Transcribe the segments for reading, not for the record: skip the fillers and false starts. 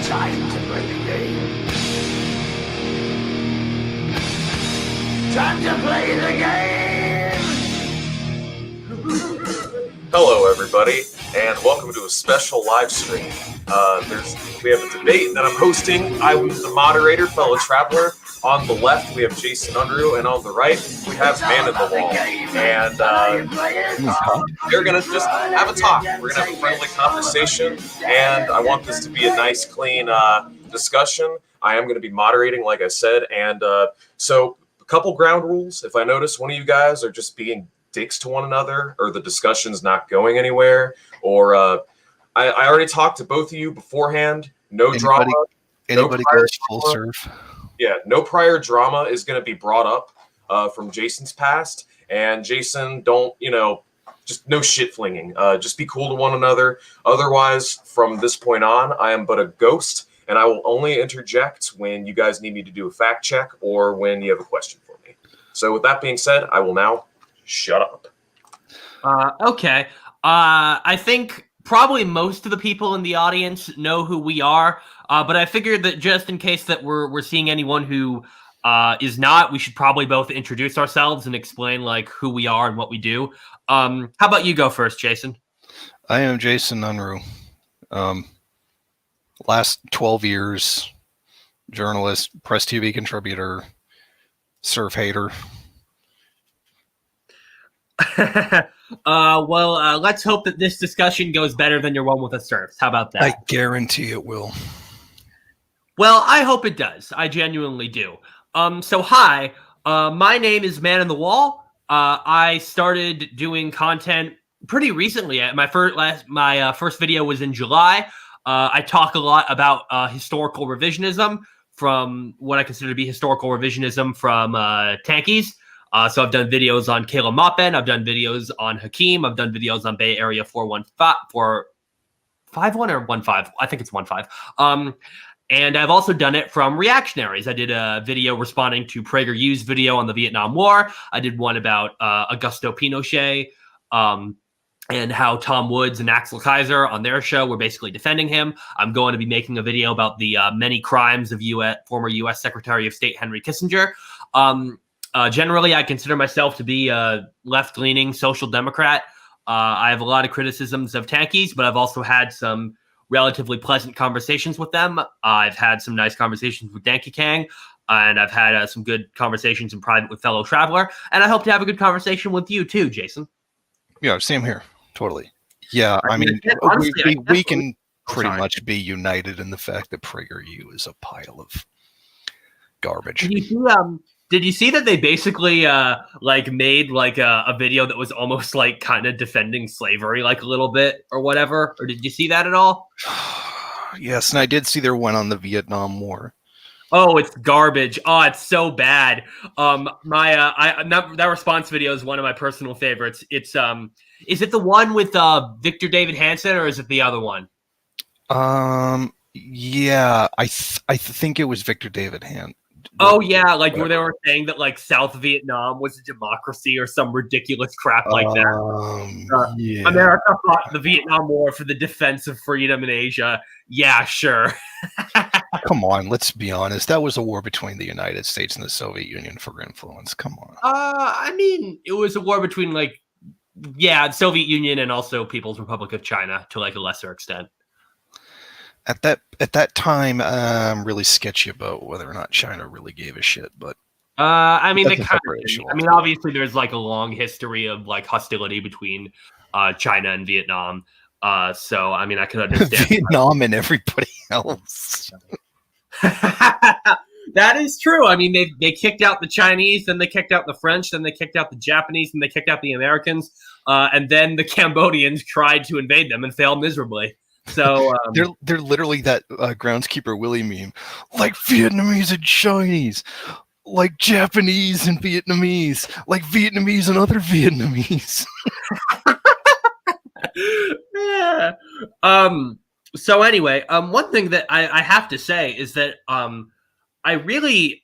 Time to play the game. Time to play the game! Hello, everybody, and welcome to a special live stream. We have a debate that I'm hosting. I'm the moderator, fellow traveler. On the left, we have Jason Unruhe, and on the right, we have Maninthewall. And they're going to just have a talk. We're going to have a friendly conversation, and I want this to be a nice, clean discussion. I am going to be moderating, like I said, and so a couple ground rules. If I notice one of you guys are just being dicks to one another, or the discussion's not going anywhere, or I already talked to both of you beforehand. No drama. Anybody no goes full serve. Yeah, no prior drama is going to be brought up from Jason's past. And Jason, don't, just no shit flinging. Just be cool to one another. Otherwise, from this point on, I am but a ghost, and I will only interject when you guys need me to do a fact check or when you have a question for me. So with that being said, I will now shut up. Okay. I think probably most of the people in the audience know who we are, but I figured that just in case that we're seeing anyone who is not, we should probably both introduce ourselves and explain like who we are and what we do. How about you go first, Jason? I am Jason Unruhe. Last 12 years, journalist, press TV contributor, surf hater. Let's hope that this discussion goes better than your one with the serfs. How about that? I guarantee it will. Well, I hope it does. I genuinely do. So hi, my name is Maninthewall. I started doing content pretty recently. My first video was in July. I talk a lot about historical revisionism, from what I consider to be historical revisionism from tankies. So I've done videos on Caleb Motben. I've done videos on Hakeem. I've done videos on Bay Area 451 or 15. I think it's 15. And I've also done it from reactionaries. I did a video responding to PragerU's video on the Vietnam War. I did one about Augusto Pinochet and how Tom Woods and Axel Kaiser on their show were basically defending him. I'm going to be making a video about the many crimes of former U.S. Secretary of State Henry Kissinger. Generally, I consider myself to be a left-leaning social democrat. I have a lot of criticisms of tankies, but I've also had some relatively pleasant conversations with them. I've had some nice conversations with Danky Kang, and I've had some good conversations in private with fellow traveler. And I hope to have a good conversation with you too, Jason. Yeah, same here. Totally. Yeah, I mean, honestly, we can pretty much be united in the fact that PragerU is a pile of garbage. Did you see that they basically made a video that was almost like kind of defending slavery, like a little bit or whatever? Or did you see that at all? Yes, and I did see their one on the Vietnam War. Oh, it's garbage. Oh, it's so bad. That response video is one of my personal favorites. It's is it the one with Victor David Hansen, or is it the other one? Yeah, I think it was Victor David Hansen. Oh yeah, where they were saying that South Vietnam was a democracy or some ridiculous crap like that. Yeah. America fought the Vietnam War for the defense of freedom in Asia. Yeah, sure. Come on, let's be honest. That was a war between the United States and the Soviet Union for influence. Come on. I mean, it was a war between the Soviet Union and also People's Republic of China to a lesser extent. At that time, I'm really sketchy about whether or not China really gave a shit. But I mean, they kind of. I mean, obviously, there's a long history of hostility between China and Vietnam. So I mean, I could understand Vietnam and everybody else. That is true. I mean, they kicked out the Chinese, then they kicked out the French, then they kicked out the Japanese, and they kicked out the Americans, and then the Cambodians tried to invade them and failed miserably. So they're literally that groundskeeper Willie meme, like Vietnamese and Chinese, like Japanese and Vietnamese, like Vietnamese and other Vietnamese. Yeah. So anyway, one thing that I have to say is that I really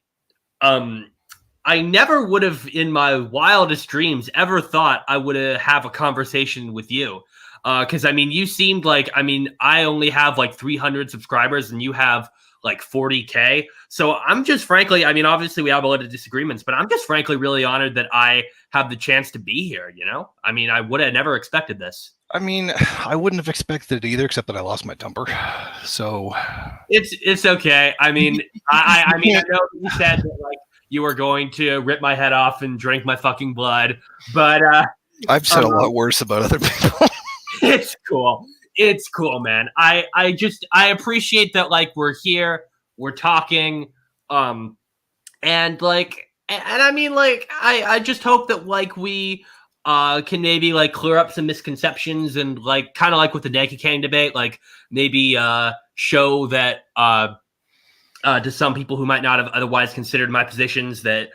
I never would have in my wildest dreams ever thought I would have a conversation with you. Because I mean, you seemed like, I mean, I only have like 300 subscribers and you have like 40K. So I'm just frankly, I mean, obviously we have a lot of disagreements, but I'm just frankly really honored that I have the chance to be here. You know, I mean, I would have never expected this. I mean, I wouldn't have expected it either, except that I lost my temper. So It's okay. I mean, I mean, I know you said that like you were going to rip my head off and drink my fucking blood, but I've said a lot worse about other people. it's cool. It's cool, man. I appreciate that like we're here, we're talking, and like and I mean like I just hope that like we can maybe like clear up some misconceptions and like kind of like with the Yankee Kang debate, like maybe show that to some people who might not have otherwise considered my positions that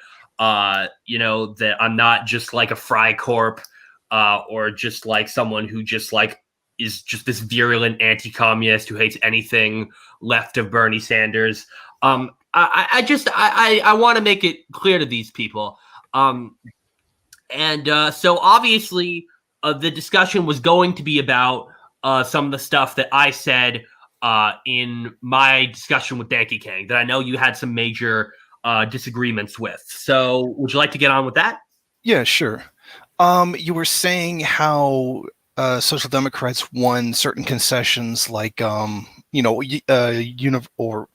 you know, that I'm not just like a Freikorp or just like someone who just like is just this virulent anti-communist who hates anything left of Bernie Sanders. I want to make it clear to these people. So obviously the discussion was going to be about some of the stuff that I said in my discussion with Yankee Kang that I know you had some major disagreements with. So would you like to get on with that? Yeah, sure. You were saying how Social Democrats won certain concessions, like you know, or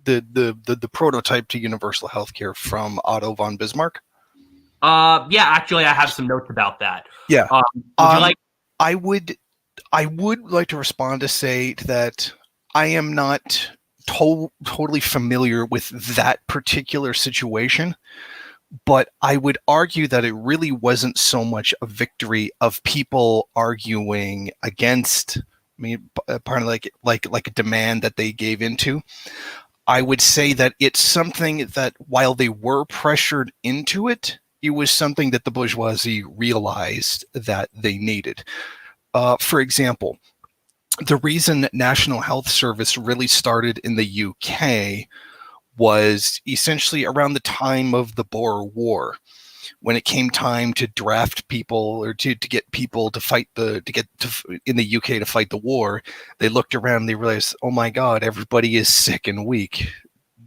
the prototype to universal healthcare from Otto von Bismarck. Yeah, actually, I have some notes about that. Yeah. Would you like? I would like to respond to say that I am not totally familiar with that particular situation, but I would argue that it really wasn't so much a victory of people arguing against. I mean, part of like a demand that they gave into. I would say that it's something that while they were pressured into it, it was something that the bourgeoisie realized that they needed. For example, the reason National Health Service really started in the UK was essentially around the time of the Boer War, when it came time to draft people or to get people to fight in the UK to fight the war. They looked around and they realized, oh my God, everybody is sick and weak.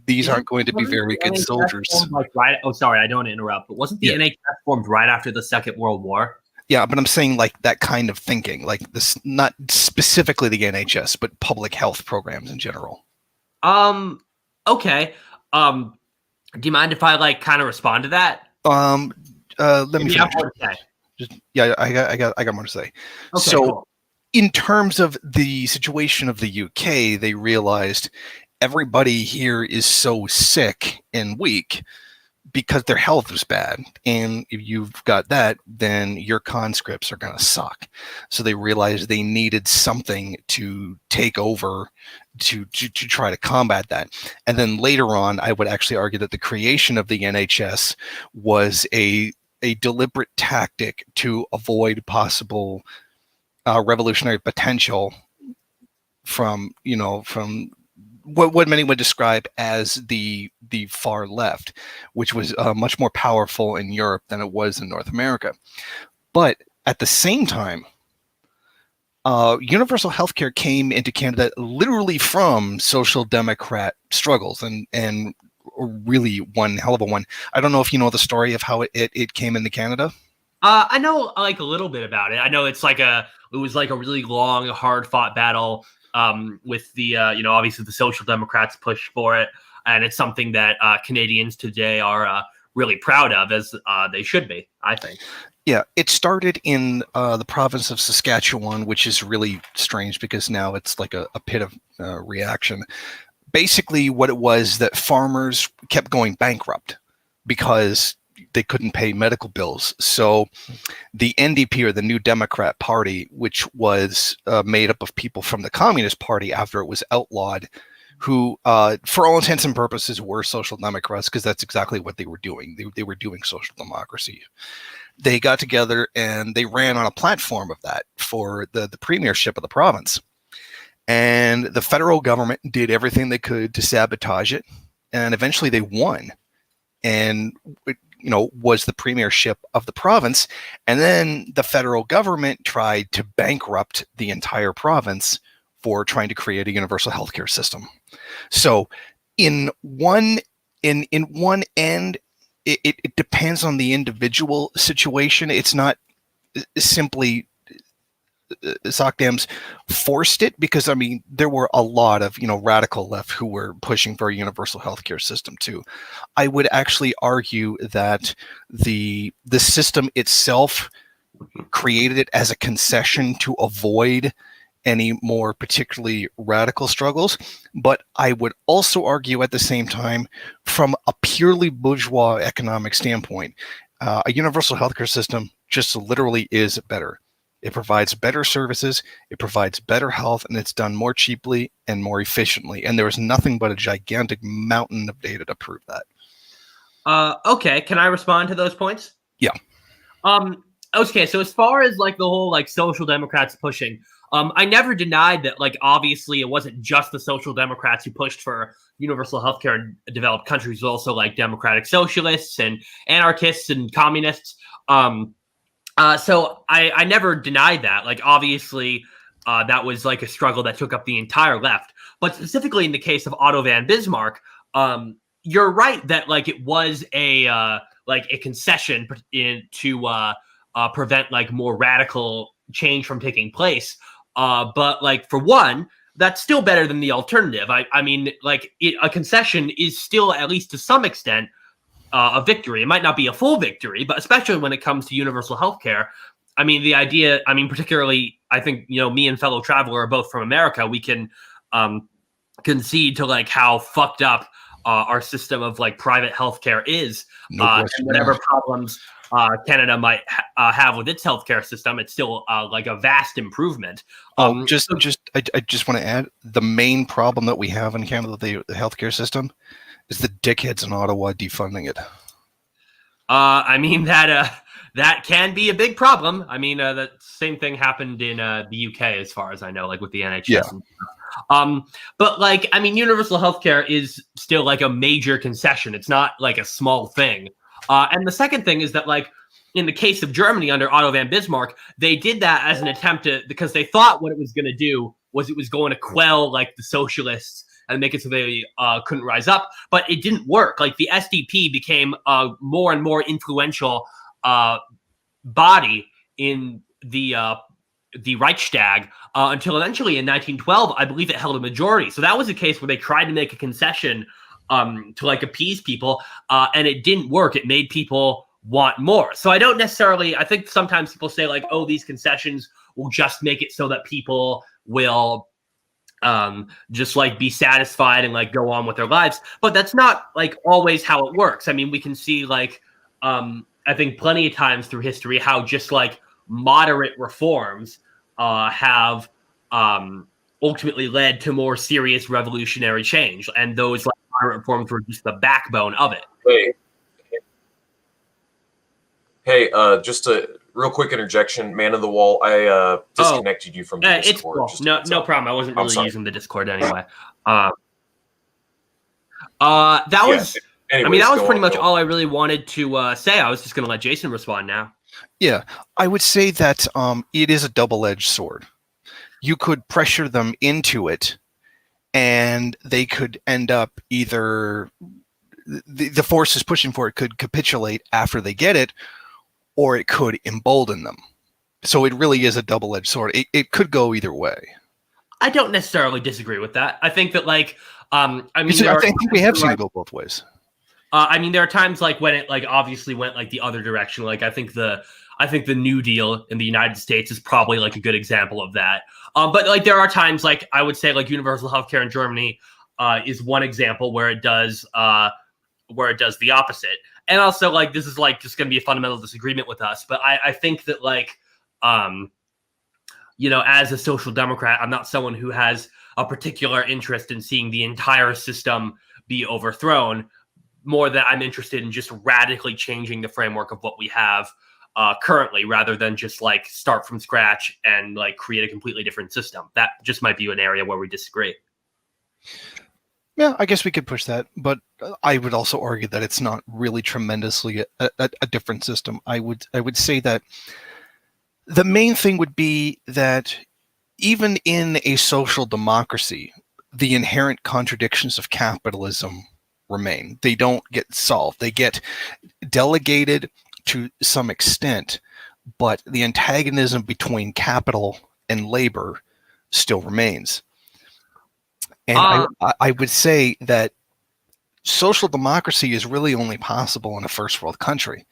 These aren't going to be very good soldiers. Like right, oh, sorry, I don't want to interrupt, but wasn't the NHS formed right after the Second World War? Yeah, but I'm saying like that kind of thinking, like this, not specifically the NHS, but public health programs in general. Okay. Do you mind if I like kind of respond to that? Let me finish. I got more to say. Okay, so cool. In terms of the situation of the UK, they realized everybody here is so sick and weak because their health is bad. And if you've got that, then your conscripts are going to suck. So they realized they needed something to take over to try to combat that. And then later on, I would actually argue that the creation of the NHS was a deliberate tactic to avoid possible revolutionary potential from what many would describe as the far left, which was much more powerful in Europe than it was in North America. But at the same time, universal healthcare came into Canada literally from social democrat struggles and really one hell of a one. I don't know if you know the story of how it came into Canada. I know like a little bit about it. I know it was like a really long, hard fought battle with the obviously the Social Democrats push for it, and it's something that Canadians today are really proud of, as they should be, I think. Yeah, it started in the province of Saskatchewan, which is really strange because now it's like a pit of reaction. Basically, what it was that farmers kept going bankrupt because they couldn't pay medical bills. So the NDP, or the New Democrat Party, which was made up of people from the Communist Party after it was outlawed, who, for all intents and purposes, were social democrats, because that's exactly what they were doing. They were doing social democracy. They got together and they ran on a platform of that for the premiership of the province. And the federal government did everything they could to sabotage it. And eventually they won. And was the premiership of the province. And then the federal government tried to bankrupt the entire province for trying to create a universal healthcare system. So in one end, it depends on the individual situation. It's not simply SOCDEMs forced it, because I mean there were a lot of radical left who were pushing for a universal healthcare system too. I would actually argue that the system itself created it as a concession to avoid any more particularly radical struggles. But I would also argue at the same time, from a purely bourgeois economic standpoint, a universal healthcare system just literally is better. It provides better services, it provides better health, and it's done more cheaply and more efficiently. And there is nothing but a gigantic mountain of data to prove that. Okay, can I respond to those points? Yeah. Okay, so as far as like the whole like social democrats pushing, I never denied that, like, obviously it wasn't just the social democrats who pushed for universal healthcare in developed countries, but also like democratic socialists and anarchists and communists. So I never denied that. Like, obviously, that was like a struggle that took up the entire left. But specifically in the case of Otto von Bismarck, you're right that like it was a concession to prevent like more radical change from taking place. But like, for one, that's still better than the alternative. I mean, like, a concession is still, at least to some extent, a victory. It might not be a full victory, but especially when it comes to universal healthcare. I mean, the idea, I mean, particularly, I think, me and fellow traveler are both from America. We can concede to like how fucked up our system of like private healthcare is. And whatever problems Canada might have with its healthcare system, it's still like a vast improvement. I just want to add, the main problem that we have in Canada, the healthcare system, is the dickheads in Ottawa defunding it. I mean, that can be a big problem. I mean, the same thing happened in the UK, as far as I know, like with the NHS. Yeah. And stuff. But like, I mean, universal healthcare is still like a major concession. It's not like a small thing. And the second thing is that, like, in the case of Germany under Otto von Bismarck, they did that as an attempt to, because they thought what it was going to do was it was going to quell like the socialists and make it so they couldn't rise up. But it didn't work. Like, the SDP became a more and more influential body in the Reichstag until eventually in 1912, I believe it held a majority. So that was a case where they tried to make a concession to like appease people, and it didn't work. It made people want more. So I don't necessarily, I think sometimes people say like, oh, these concessions will just make it so that people will just like be satisfied and like go on with their lives. But that's not like always how it works. I mean, we can see like, I think plenty of times through history how just like moderate reforms have ultimately led to more serious revolutionary change. And those like moderate reforms were just the backbone of it. Hey, just a real quick interjection. Maninthewall, I disconnected you from the Discord. It's cool. No problem. I wasn't really using the Discord anyway. That was... Anyways, I mean, that was pretty much all I really wanted to say. I was just going to let Jason respond now. Yeah, I would say that it is a double-edged sword. You could pressure them into it, and they could end up either the forces pushing for it could capitulate after they get it, or it could embolden them. So it really is a double-edged sword. It could go either way. I don't necessarily disagree with that. I think that, like, I mean, I think we have seen it go both ways. I mean, there are times like when it like obviously went like the other direction. Like I think the New Deal in the United States is probably like a good example of that. But like there are times like I would say like universal healthcare in Germany is one example where it does the opposite. And also like this is like just going to be a fundamental disagreement with us. But I think that like as a social democrat, I'm not someone who has a particular interest in seeing the entire system be overthrown. More that I'm interested in just radically changing the framework of what we have currently, rather than just like start from scratch and like create a completely different system. That just might be an area where we disagree. Yeah, I guess we could push that, but I would also argue that it's not really tremendously a different system. I would say that the main thing would be that even in a social democracy, the inherent contradictions of capitalism remain. They don't get solved. They get delegated to some extent, but the antagonism between capital and labor still remains. And I would say that social democracy is really only possible in a first world country,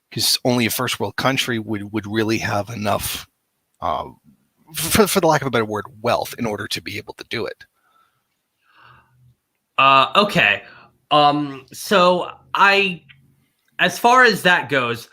because only a first world country would really have enough, for the lack of a better word, wealth in order to be able to do it. Okay. So as far as that goes,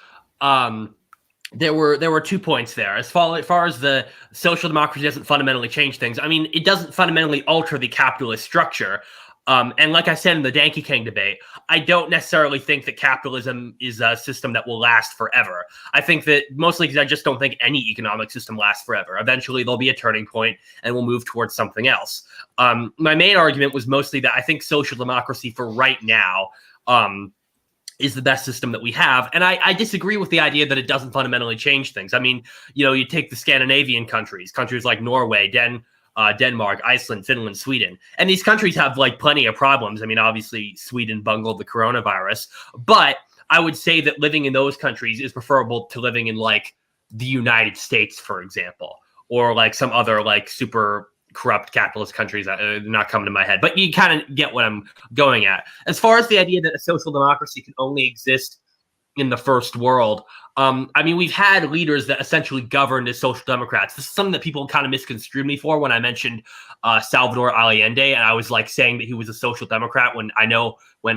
there were 2 points there. As far as the social democracy doesn't fundamentally change things, I mean, it doesn't fundamentally alter the capitalist structure. And like I said in the Danke King debate, I don't necessarily think that capitalism is a system that will last forever. I think that mostly because I just don't think any economic system lasts forever. Eventually, there'll be a turning point and we'll move towards something else. My main argument was mostly that I think social democracy for right now is the best system that we have. And I disagree with the idea that it doesn't fundamentally change things. I mean, you take the Scandinavian countries like Norway, Denmark, Iceland, Finland, Sweden. And these countries have like plenty of problems. I mean, obviously Sweden bungled the coronavirus, but I would say that living in those countries is preferable to living in like the United States, for example, or like some other like super corrupt capitalist countries that are not coming to my head, but you kind of get what I'm going at. As far as the idea that a social democracy can only exist in the first world, I mean, we've had leaders that essentially governed as social democrats. This is something that people kind of misconstrued me for when I mentioned Salvador Allende, and I was like saying that he was a social democrat when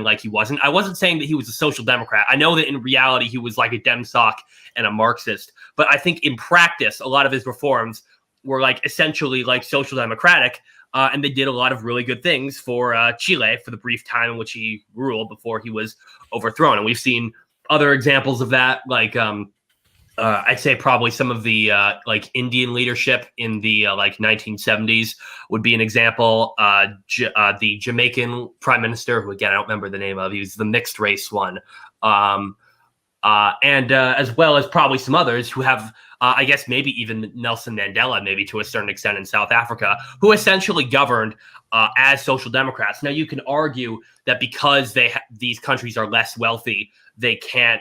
like he wasn't. I wasn't saying that he was a social democrat. I know that in reality he was like a Demsoc and a Marxist, but I think in practice a lot of his reforms were like essentially like social democratic, and they did a lot of really good things for Chile for the brief time in which he ruled before he was overthrown. And we've seen other examples of that, like I'd say probably some of the like Indian leadership in the like 1970s would be an example. The Jamaican prime minister, who again I don't remember the name of, he was the mixed race one, and as well as probably some others who have, I guess maybe even Nelson Mandela, maybe to a certain extent in South Africa, who essentially governed as social democrats. Now you can argue that because these countries are less wealthy, they can't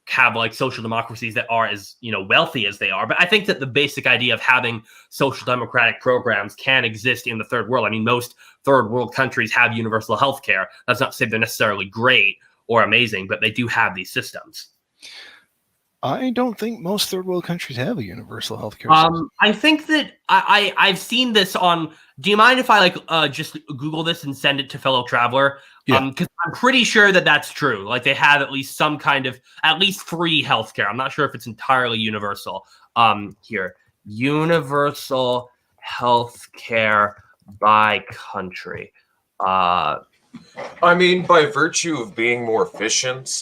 have like social democracies that are as wealthy as they are. But I think that the basic idea of having social democratic programs can exist in the third world. I mean, most third world countries have universal health care. That's not to say they're necessarily great or amazing, but they do have these systems. I don't think most third world countries have a universal health care system. I think that I've seen this on. Do you mind if I like just Google this and send it to fellow traveler? Yeah. Because I'm pretty sure that that's true. Like they have at least some kind of at least free healthcare. I'm not sure if it's entirely universal. Here, universal healthcare by country. I mean, by virtue of being more efficient,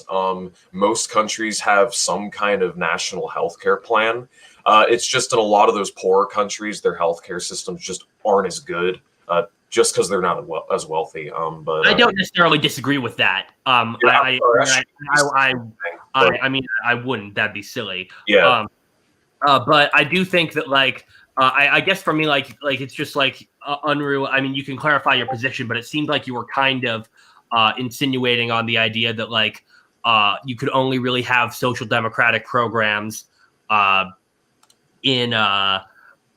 most countries have some kind of national healthcare plan. It's just in a lot of those poorer countries, their healthcare systems just aren't as good, just because they're not as wealthy. But I don't necessarily disagree with that. I mean, I wouldn't. That'd be silly. Yeah. But I do think that, like, I guess for me, like it's just like Unruhe. I mean, you can clarify your position, but it seemed like you were kind of insinuating on the idea that like you could only really have social democratic programs in like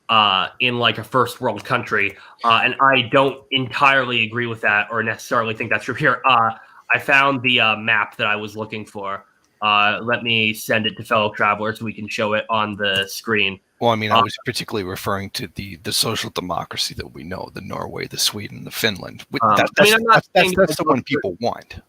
a first world country, and I don't entirely agree with that or necessarily think that's true. Here, I found the map that I was looking for. Let me send it to fellow travelers so we can show it on the screen. Well, I mean, I was particularly referring to the social democracy that we know, the Norway, the Sweden, the Finland. That's the one people want.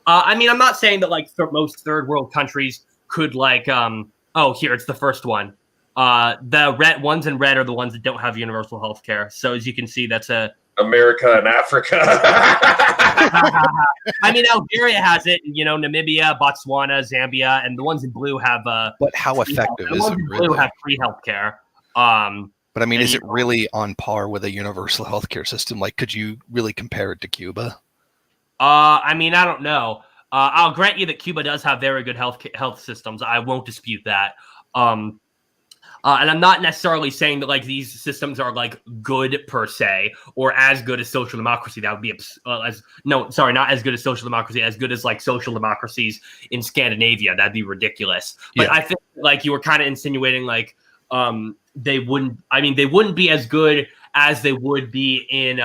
I mean, I'm not saying that like most third world countries could like, oh, here, it's the first one. The red ones in red are the ones that don't have universal health care. So as you can see, that's America and Africa. I mean, Algeria has it, Namibia, Botswana, Zambia, and the ones in blue have. But how effective is it really? Blue have free healthcare. But I mean, And is it really on par with a universal healthcare system? Like, could you really compare it to Cuba? I mean, I don't know. I'll grant you that Cuba does have very good health systems. I won't dispute that. And I'm not necessarily saying that like these systems are like good per se or as good as social democracy. That would be not as good as social democracy, as good as like social democracies in Scandinavia. That'd be ridiculous. But Yeah. I think like you were kind of insinuating like they wouldn't. I mean, they wouldn't be as good as they would be in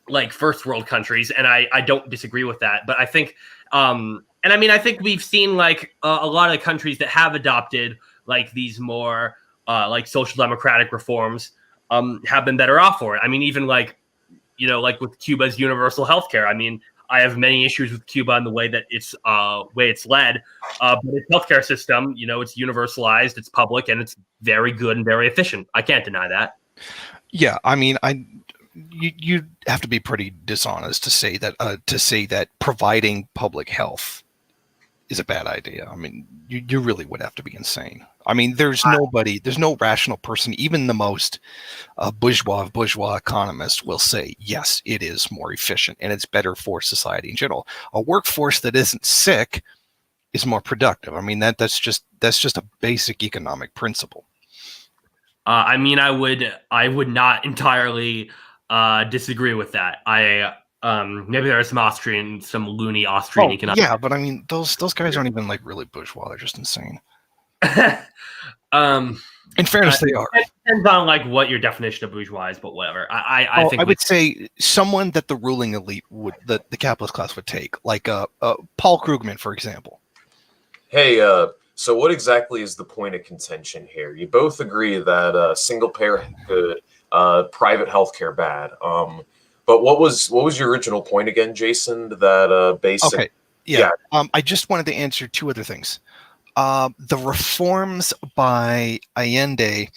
like first world countries, and I don't disagree with that. But I think and I mean I think we've seen like a lot of countries that have adopted like these more like social democratic reforms have been better off for it. I mean, even like, you know, like with Cuba's universal healthcare. I mean, I have many issues with Cuba and the way that it's led, but its healthcare system, you know, it's universalized, it's public, and it's very good and very efficient. I can't deny that. Yeah, I mean, you have to be pretty dishonest to say that providing public health is a bad idea. I mean, you really would have to be insane. I mean, there's no rational person, even the most bourgeois economist will say, yes, it is more efficient and it's better for society in general. A workforce that isn't sick is more productive. I mean, that's just a basic economic principle. I mean, I would not entirely disagree with that. Maybe there are some loony Austrian economics. Yeah, but I mean, those guys aren't even like really bourgeois. They're just insane. In fairness, they are. It depends on like what your definition of bourgeois is, but whatever. I think I would say someone that the ruling elite the capitalist class would take, like Paul Krugman, for example. Hey, so what exactly is the point of contention here? You both agree that single payer good, private healthcare bad. But what was your original point again, Jason? That basic. Okay. Yeah. I just wanted to answer two other things. The reforms by Allende,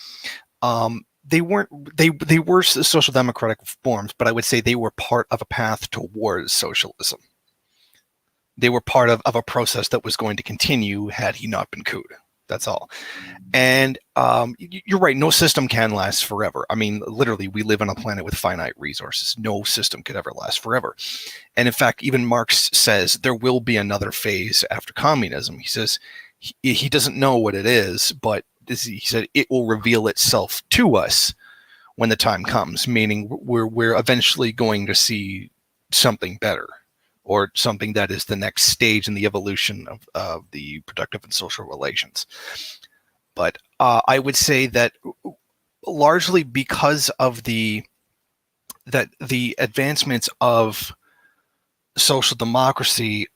they were social democratic reforms, but I would say they were part of a path towards socialism. They were part of a process that was going to continue had he not been couped. That's all. And you're right. No system can last forever. I mean, literally, we live on a planet with finite resources. No system could ever last forever. And in fact, even Marx says there will be another phase after communism. He says he doesn't know what it is, but he said it will reveal itself to us when the time comes, meaning we're eventually going to see something better, or something that is the next stage in the evolution of the productive and social relations. But I would say that largely because of the advancements of social democracy,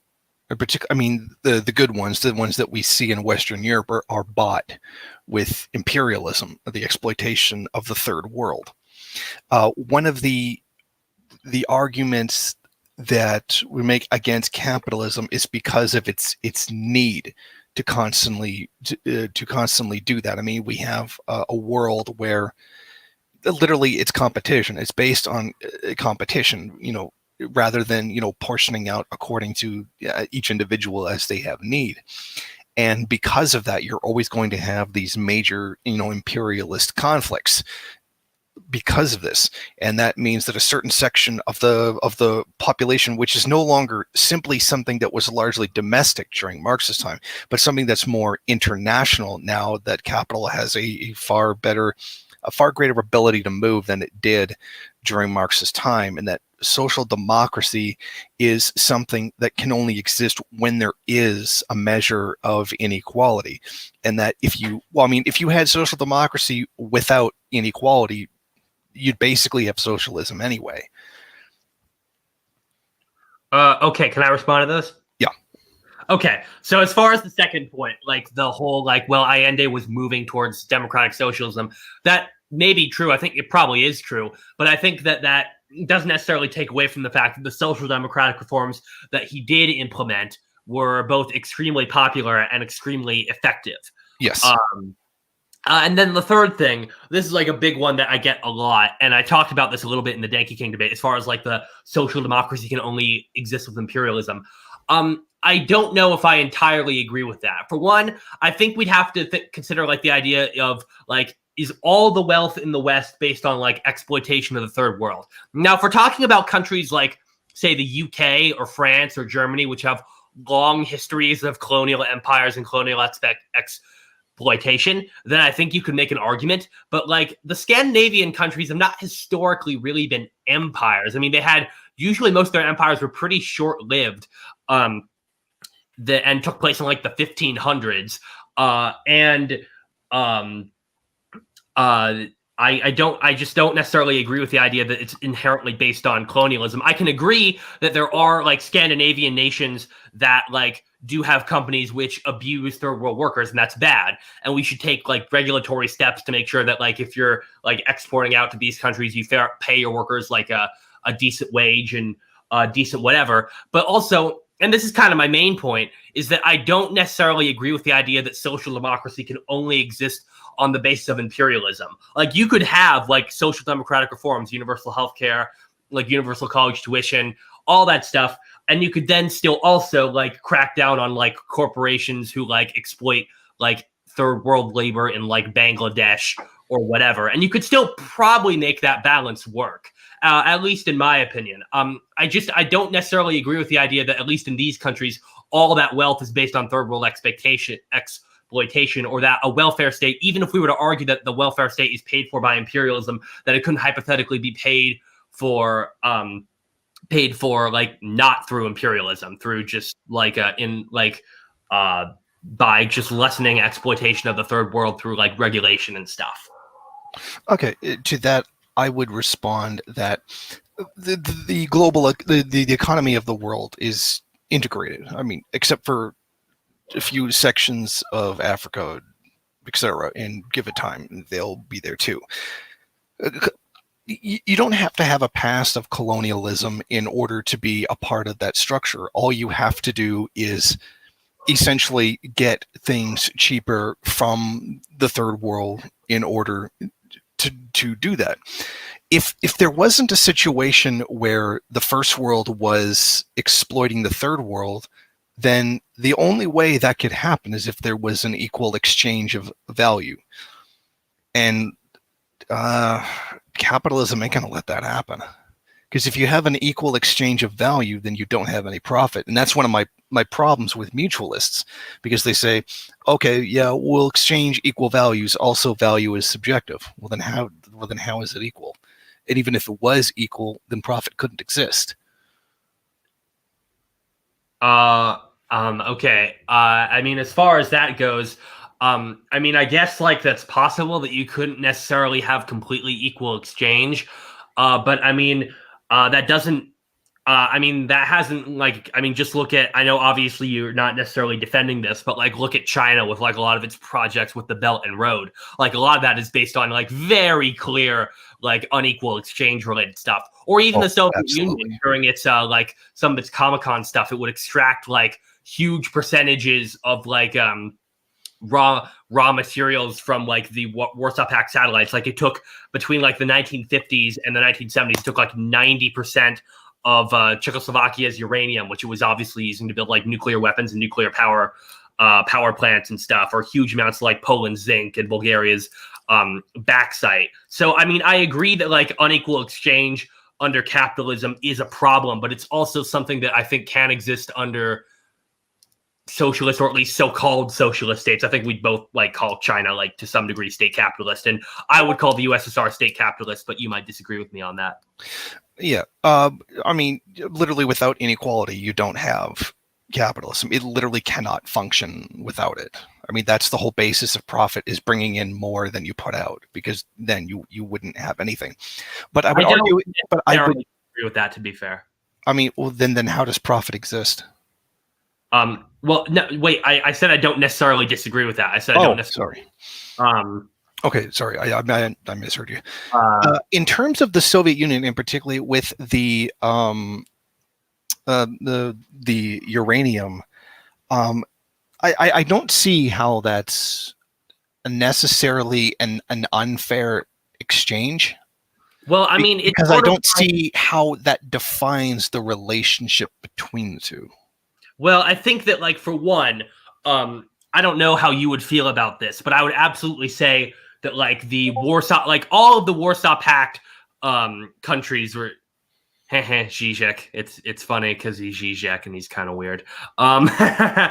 in particular, I mean, the good ones, the ones that we see in Western Europe are bought with imperialism, the exploitation of the third world. One of the arguments that we make against capitalism is because of its need to constantly do that. I mean, we have a world where literally it's competition. It's based on competition, you know, rather than, you know, portioning out according to each individual as they have need. And because of that, you're always going to have these major, you know, imperialist conflicts because of this. And that means that a certain section of the population, which is no longer simply something that was largely domestic during Marx's time, but something that's more international now that capital has a far greater ability to move than it did during Marx's time, and that social democracy is something that can only exist when there is a measure of inequality. And that if you had social democracy without inequality, you'd basically have socialism anyway. Okay, can I respond to this? Yeah. Okay, so as far as the second point, like the whole Allende was moving towards democratic socialism, that may be true. I think it probably is true, but I think that doesn't necessarily take away from the fact that the social democratic reforms that he did implement were both extremely popular and extremely effective. Yes. And then the third thing, this is like a big one that I get a lot, and I talked about this a little bit in the Danke King debate, as far as like the social democracy can only exist with imperialism. I don't know if I entirely agree with that. For one, I think we'd have to consider like the idea of like is all the wealth in the West based on like exploitation of the third world. Now, if we're talking about countries like, say, the UK or France or Germany, which have long histories of colonial empires and colonial exploitation, then I think you could make an argument. But like the Scandinavian countries have not historically really been empires. I mean, they had usually most of their empires were pretty short-lived, and took place in like the 1500s. I just don't necessarily agree with the idea that it's inherently based on colonialism. I can agree that there are like Scandinavian nations that like do have companies which abuse third world workers, and that's bad. And we should take like regulatory steps to make sure that like if you're like exporting out to these countries, you pay your workers like a decent wage and decent whatever. But also, and this is kind of my main point, is that I don't necessarily agree with the idea that social democracy can only exist on the basis of imperialism. Like you could have like social democratic reforms, universal healthcare, like universal college tuition, all that stuff. And you could then still also like crack down on like corporations who like exploit like third world labor in like Bangladesh or whatever. And you could still probably make that balance work. At least in my opinion. I don't necessarily agree with the idea that at least in these countries, all that wealth is based on third world exploitation, or that a welfare state, even if we were to argue that the welfare state is paid for by imperialism, that it couldn't hypothetically be paid for like not through imperialism, through just like by just lessening exploitation of the third world through like regulation and stuff. Okay, to that I would respond that the global the economy of the world is integrated. I mean, except for a few sections of Africa, etc. And give it time, they'll be there too. You don't have to have a past of colonialism in order to be a part of that structure. All you have to do is essentially get things cheaper from the third world in order to do that. If there wasn't a situation where the first world was exploiting the third world, then the only way that could happen is if there was an equal exchange of value. And capitalism ain't going to let that happen. Because if you have an equal exchange of value, then you don't have any profit. And that's one of my problems with mutualists, because they say, okay, yeah, we'll exchange equal values. Also, value is subjective. Well, then how is it equal? And even if it was equal, then profit couldn't exist. Okay. I mean, as far as that goes, I mean, I guess like that's possible that you couldn't necessarily have completely equal exchange. But I mean, that doesn't, I mean, that hasn't like, I mean, just look at, I know obviously you're not necessarily defending this, but like look at China with like a lot of its projects with the Belt and Road. Like a lot of that is based on like very clear, like unequal exchange related stuff. Or even the Soviet Union during its like some of its Comic-Con stuff, it would extract like huge percentages of like raw materials from like the Warsaw Pact satellites. Like it took between like the 1950s and the 1970s, took like 90% of Czechoslovakia's uranium, which it was obviously using to build like nuclear weapons and nuclear power plants and stuff, or huge amounts of like Poland's zinc and Bulgaria's bauxite. So I mean, I agree that like unequal exchange under capitalism is a problem, but it's also something that I think can exist under socialist, or at least so-called socialist states. I think we'd both like call China like to some degree state capitalist, and I would call the USSR state capitalist, but you might disagree with me on that. Yeah. I mean, literally without inequality, you don't have capitalism. It literally cannot function without it. I mean, that's the whole basis of profit, is bringing in more than you put out, because then you wouldn't have anything. But I would argue, but I would agree with that, to be fair. I mean, well, then how does profit exist? Well, no, wait, I said I don't necessarily disagree with that. I said I don't necessarily. Sorry. Okay, sorry, I misheard you. In terms of the Soviet Union, and particularly with the uranium, I don't see how that's necessarily an unfair exchange. Well, I mean, because I don't see how that defines the relationship between the two. Well, I think that, like, for one, I don't know how you would feel about this, but I would absolutely say that like the Warsaw, like all of the Warsaw Pact countries were. Zizek. It's funny because he's Zizek and he's kind of weird. I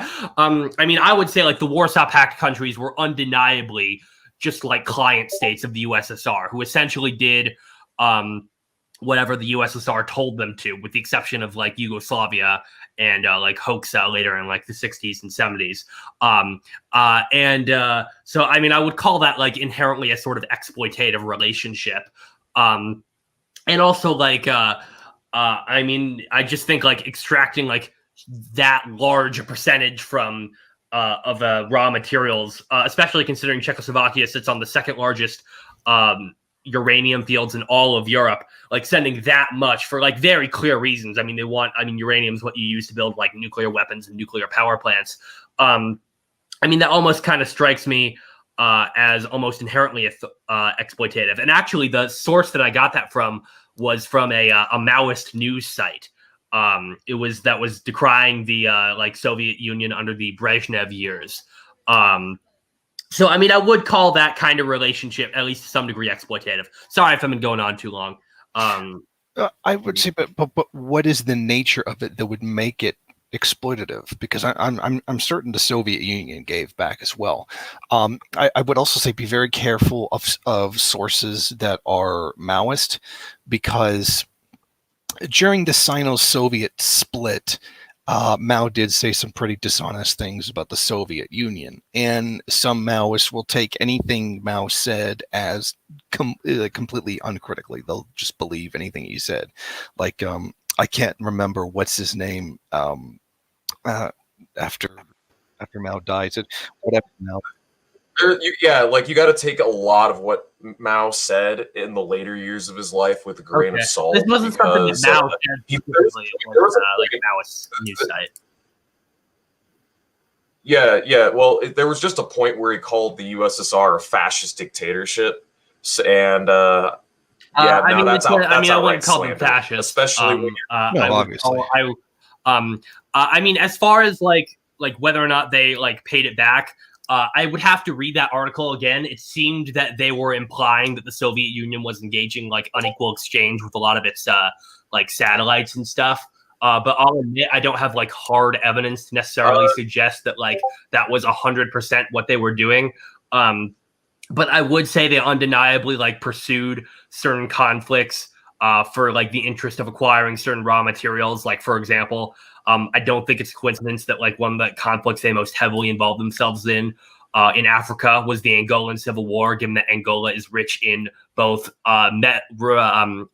mean, I would say like the Warsaw Pact countries were undeniably just like client states of the USSR, who essentially did whatever the USSR told them to, with the exception of like Yugoslavia and like Hoxha later in like the 60s and 70s. So I mean, I would call that like inherently a sort of exploitative relationship. And also like I mean, I just think like extracting like that large a percentage from of raw materials, especially considering Czechoslovakia sits on the second largest uranium fields in all of Europe, like sending that much for like very clear reasons. I mean, uranium is what you use to build like nuclear weapons and nuclear power plants. I mean, that almost kind of strikes me as almost inherently exploitative. And actually, the source that I got that from was from a Maoist news site. That was decrying the like Soviet Union under the Brezhnev years. So I mean, I would call that kind of relationship, at least to some degree, exploitative. Sorry if I've been going on too long. I would say, but what is the nature of it that would make it exploitative? Because I'm certain the Soviet Union gave back as well. I would also say be very careful of sources that are Maoist, because during the Sino-Soviet split, Mao did say some pretty dishonest things about the Soviet Union, and some Maoists will take anything Mao said as completely uncritically. They'll just believe anything he said. Like I can't remember what's his name after Mao died. Whatever Mao. Like you got to take a lot of what Mao said in the later years of his life with a grain of salt. This wasn't something that Mao said. There was like a Maoist news site. Yeah. Well, there was just a point where he called the USSR a fascist dictatorship, and that's I wouldn't call them fascist, especially. Obviously. I mean, as far as like whether or not they like paid it back. I would have to read that article again. It seemed that they were implying that the Soviet Union was engaging like unequal exchange with a lot of its like satellites and stuff. But I'll admit I don't have like hard evidence to necessarily suggest that like that was 100% what they were doing. But I would say they undeniably like pursued certain conflicts for like the interest of acquiring certain raw materials. Like, for example, I don't think it's a coincidence that like one of the conflicts they most heavily involved themselves in Africa was the Angolan Civil War, given that Angola is rich in both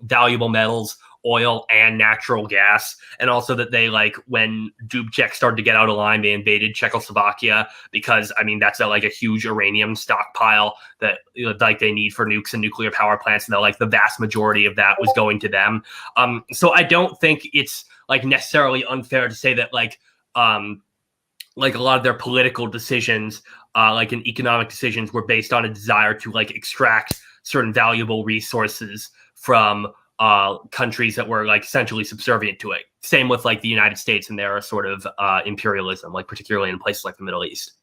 valuable metals, oil, and natural gas. And also that they like when Dubček started to get out of line, they invaded Czechoslovakia because I mean that's a huge uranium stockpile that like they need for nukes and nuclear power plants, and like the vast majority of that was going to them. So I don't think it's like necessarily unfair to say that like a lot of their political decisions, like in economic decisions, were based on a desire to like extract certain valuable resources from countries that were like essentially subservient to it. Same with like the United States and their sort of imperialism, like particularly in places like the Middle East.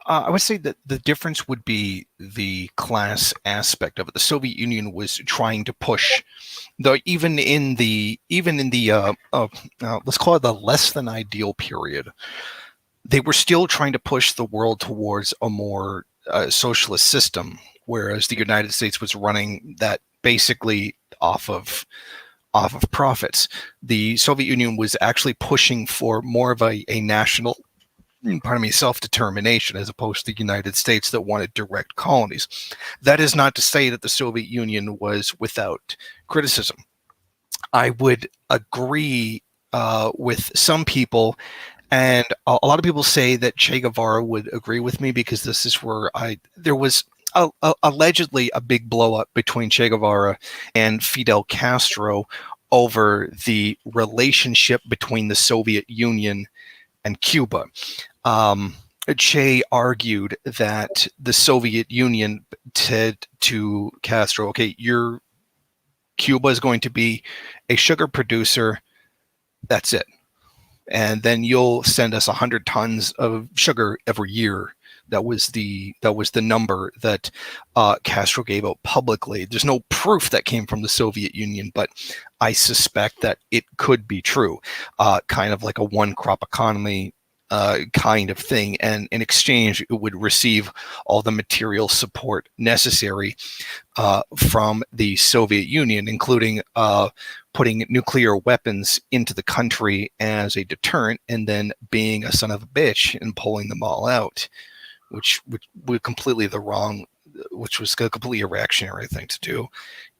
I would say that the difference would be the class aspect of it. The Soviet Union was trying to push, though, even in the let's call it the less than ideal period, they were still trying to push the world towards a more socialist system, whereas the United States was running that basically off of profits. The Soviet Union was actually pushing for more of a national, self-determination, as opposed to the United States that wanted direct colonies. That is not to say that the Soviet Union was without criticism. I would agree with some people, and a lot of people say that Che Guevara would agree with me, because this is where there was allegedly a big blow up between Che Guevara and Fidel Castro over the relationship between the Soviet Union and Cuba. Che argued that the Soviet Union said to Castro, okay, Cuba is going to be a sugar producer. That's it. And then you'll send us 100 tons of sugar every year That was the number that Castro gave out publicly. There's no proof that came from the Soviet Union, but I suspect that it could be true. Kind of like a one-crop economy kind of thing, and in exchange it would receive all the material support necessary from the Soviet Union, including putting nuclear weapons into the country as a deterrent, and then being a son of a bitch and pulling them all out, which was completely a reactionary thing to do,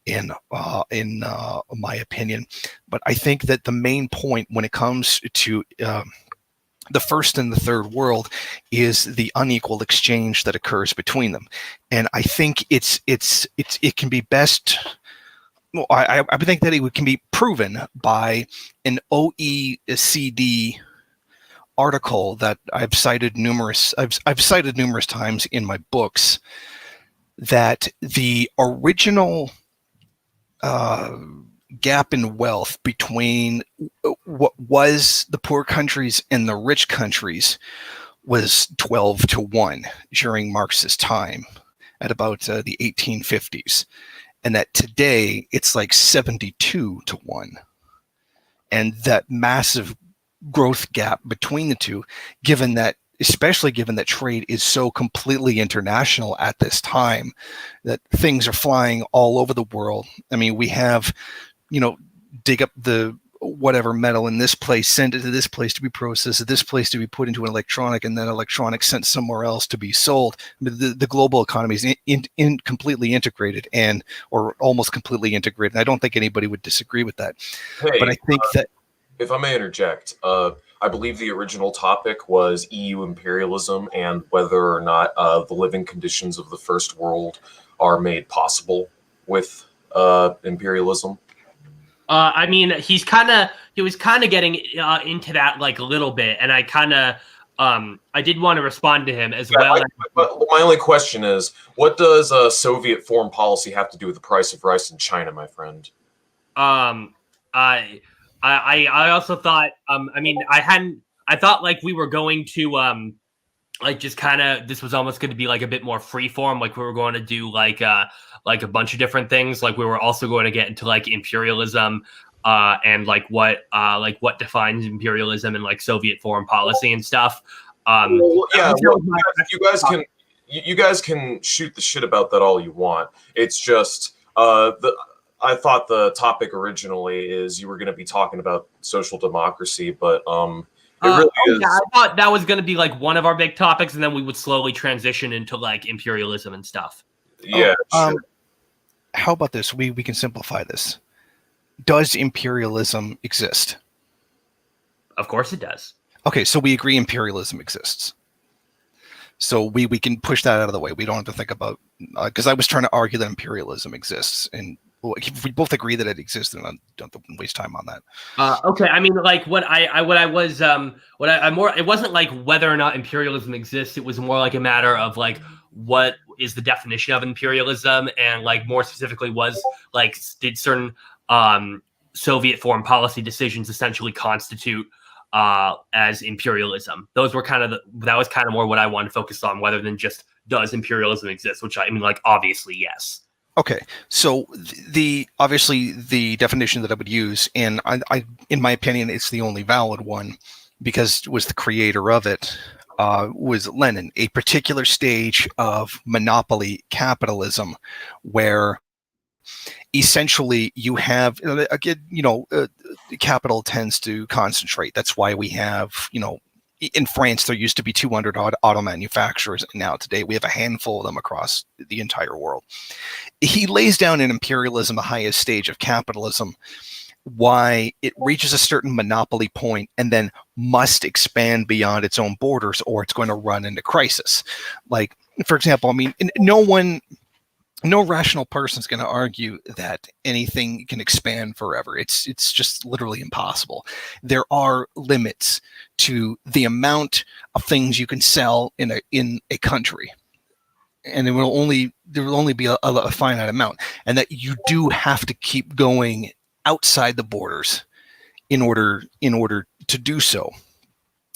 in my opinion. But I think that the main point when it comes to the first and the third world is the unequal exchange that occurs between them, and I think it can be best. Well, I think that it can be proven by an OECD article that I've cited numerous times in my books, that the original gap in wealth between what was the poor countries and the rich countries was 12-1 during Marx's time at about the 1850s, and that today it's like 72-1. And that massive growth gap between the two, especially given that trade is so completely international at this time, that things are flying all over the world. I mean, we have, dig up the whatever metal in this place, send it to this place to be processed, to this place to be put into an electronic, and then electronics sent somewhere else to be sold. I mean, the global economy is completely integrated, or almost completely integrated. And I don't think anybody would disagree with that. Hey, but I think that, if I may interject, I believe the original topic was EU imperialism and whether or not the living conditions of the first world are made possible with imperialism. I mean, he was kind of getting into that like a little bit, and I did want to respond to him as well. But my only question is, what does Soviet foreign policy have to do with the price of rice in China, my friend? I also thought, I thought like we were going to like just kind of, this was almost going to be like a bit more free form, like we were going to do like a bunch of different things. Like we were also going to get into like imperialism and like what defines imperialism and like Soviet foreign policy and stuff. You guys can shoot the shit about that all you want. It's just I thought the topic originally is you were going to be talking about social democracy, but it really is. Yeah, I thought that was going to be like one of our big topics, and then we would slowly transition into like imperialism and stuff. Yeah. Sure. How about this? We can simplify this. Does imperialism exist? Of course it does. Okay, so we agree imperialism exists. So we can push that out of the way. We don't have to think about, because I was trying to argue that imperialism exists, and if we both agree that it exists, and I don't waste time on that. Okay, I mean, like it wasn't like whether or not imperialism exists. It was more like a matter of like what is the definition of imperialism, and like more specifically was like did certain Soviet foreign policy decisions essentially constitute as imperialism. That was kind of more what I wanted to focus on, rather than just does imperialism exist, which I mean, like obviously yes. Okay, so obviously the definition that I would use, and I in my opinion, it's the only valid one, because it was the creator of it, was Lenin. A particular stage of monopoly capitalism, where essentially you have capital tends to concentrate. That's why we have, in France, there used to be 200 auto manufacturers. Now today we have a handful of them across the entire world. He lays down in Imperialism, the highest stage of capitalism, why it reaches a certain monopoly point and then must expand beyond its own borders, or it's going to run into crisis. Like, for example, I mean, no rational person is going to argue that anything can expand forever. It's just literally impossible. There are limits to the amount of things you can sell in a country, and there will only be a finite amount, and that you do have to keep going outside the borders in order to do so.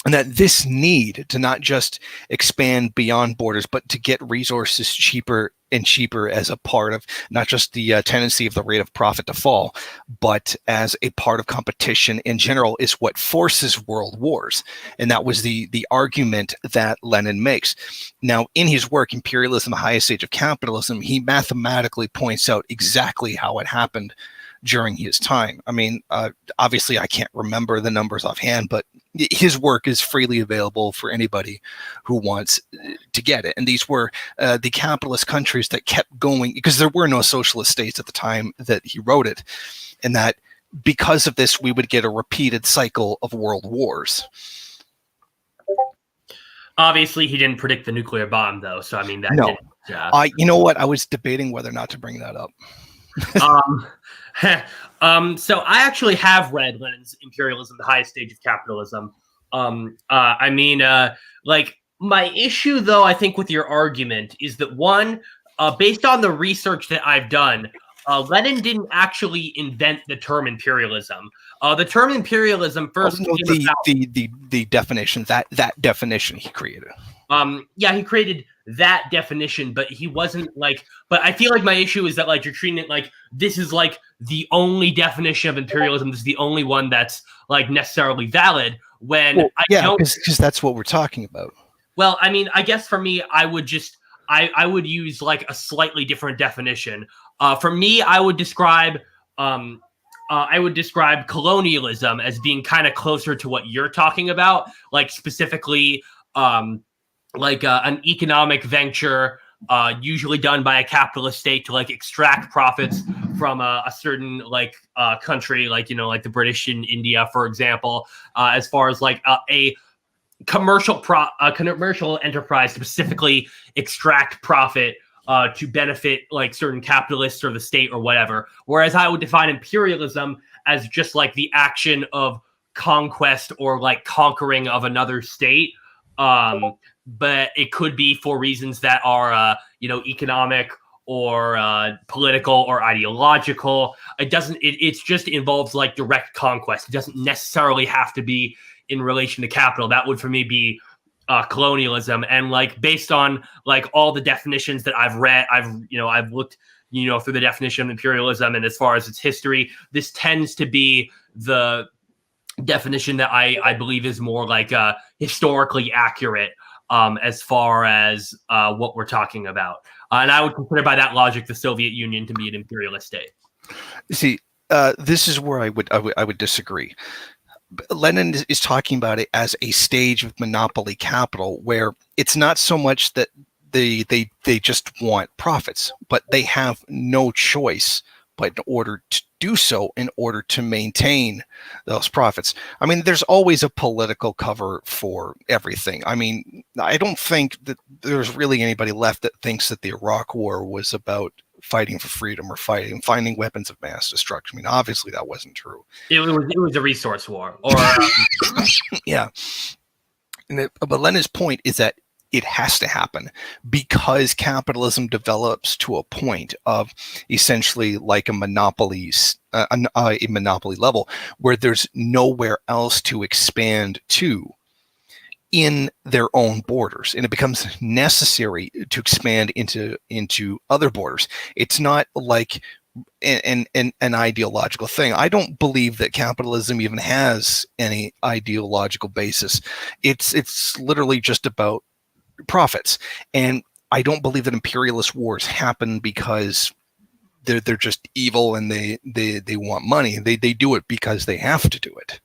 And that this need to not just expand beyond borders, but to get resources cheaper and cheaper as a part of not just the tendency of the rate of profit to fall, but as a part of competition in general is what forces world wars. And that was the argument that Lenin makes. Now, in his work, Imperialism, the Highest Stage of Capitalism, he mathematically points out exactly how it happened during his time. I mean, obviously, I can't remember the numbers offhand, but his work is freely available for anybody who wants to get it. And these were the capitalist countries that kept going, because there were no socialist states at the time that he wrote it. And that because of this, we would get a repeated cycle of world wars. Obviously, he didn't predict the nuclear bomb, though. So, I mean, that no. didn't. You know what? I was debating whether or not to bring that up. So I actually have read Lenin's Imperialism, the Highest Stage of Capitalism. I mean, like, my issue, though, I think with your argument is that, one, based on the research that I've done, Lenin didn't actually invent the term imperialism. The term imperialism first came about. The definition, that definition he created. Yeah, he created that definition, but he wasn't like, but I feel like my issue is that, like, you're treating it like this is like the only definition of imperialism. This is the only one that's like necessarily valid when because that's what we're talking about. Well, I mean, I guess for me, I would just, I would use like a slightly different definition. For me, I would describe colonialism as being kind of closer to what you're talking about, like specifically, like an economic venture, usually done by a capitalist state to like extract profits from a certain like country, like, you know, like the British in India, for example, as far as like a commercial enterprise to specifically extract profit to benefit like certain capitalists or the state or whatever. Whereas I would define imperialism as just like the action of conquest or like conquering of another state. But it could be for reasons that are, you know, economic or political or ideological. It's just involves like direct conquest. It doesn't necessarily have to be in relation to capital. That would for me be colonialism. And like based on like all the definitions that I've read, I've looked, you know, through the definition of imperialism, and as far as its history, this tends to be the definition that I believe is more like historically accurate as far as what we're talking about. And I would consider by that logic the Soviet Union to be an imperialist state. See, this is where I would disagree. Lenin is talking about it as a stage of monopoly capital, where it's not so much that they just want profits, but they have no choice but in order to do so, in order to maintain those profits. I mean, there's always a political cover for everything. I mean, I don't think that there's really anybody left that thinks that the Iraq War was about fighting for freedom or finding weapons of mass destruction. I mean, obviously that wasn't true. It was a resource war, or yeah. But Lenin's point is that it has to happen because capitalism develops to a point of essentially like a monopoly level where there's nowhere else to expand to in their own borders, and it becomes necessary to expand into other borders. It's not like an ideological thing. I don't believe that capitalism even has any ideological basis. It's literally just about profits. And I don't believe that imperialist wars happen because they're just evil and they want money. They do it because they have to do it.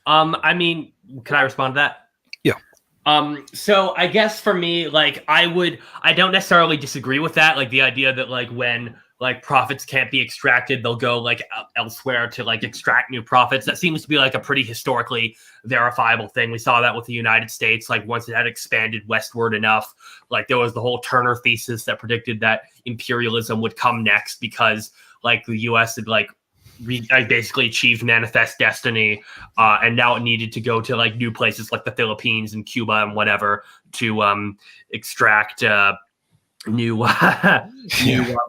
I mean, can I respond to that? Yeah. So I guess for me, like I don't necessarily disagree with that. Like the idea that like when like profits can't be extracted, they'll go like elsewhere to like extract new profits. That seems to be like a pretty historically verifiable thing. We saw that with the United States. Like once it had expanded westward enough, like there was the whole Turner thesis that predicted that imperialism would come next because like the US had like basically achieved manifest destiny, and now it needed to go to like new places like the Philippines and Cuba and whatever to extract new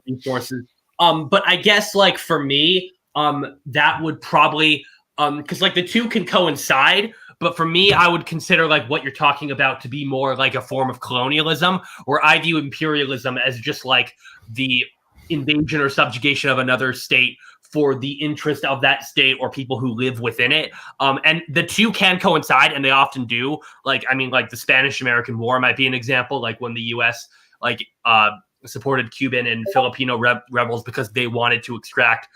resources. But I guess like for me, that would probably because like the two can coincide, But for me, I would consider like what you're talking about to be more like a form of colonialism, where I view imperialism as just like the invasion or subjugation of another state for the interest of that state or people who live within it. And the two can coincide, and they often do. Like, I mean, like the Spanish-American War might be an example, like when the U.S. Supported Cuban and Filipino rebels because they wanted to extract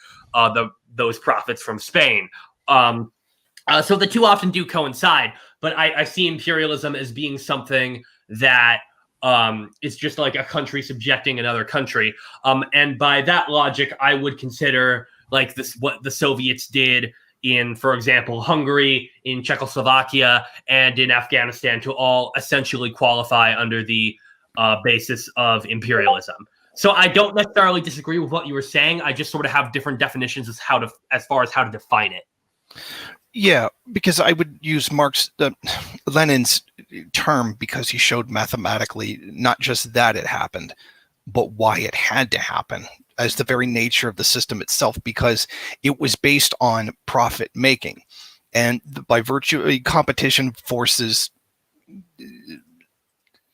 those profits from Spain. So the two often do coincide, but I see imperialism as being something that is just like a country subjecting another country. And by that logic, I would consider like this what the Soviets did in, for example, Hungary, in Czechoslovakia, and in Afghanistan to all essentially qualify under the basis of imperialism. So I don't necessarily disagree with what you were saying. I just sort of have different definitions as far as how to define it. Yeah, because I would use Lenin's term because he showed mathematically not just that it happened, but why it had to happen as the very nature of the system itself, because it was based on profit making. And by virtue, competition forces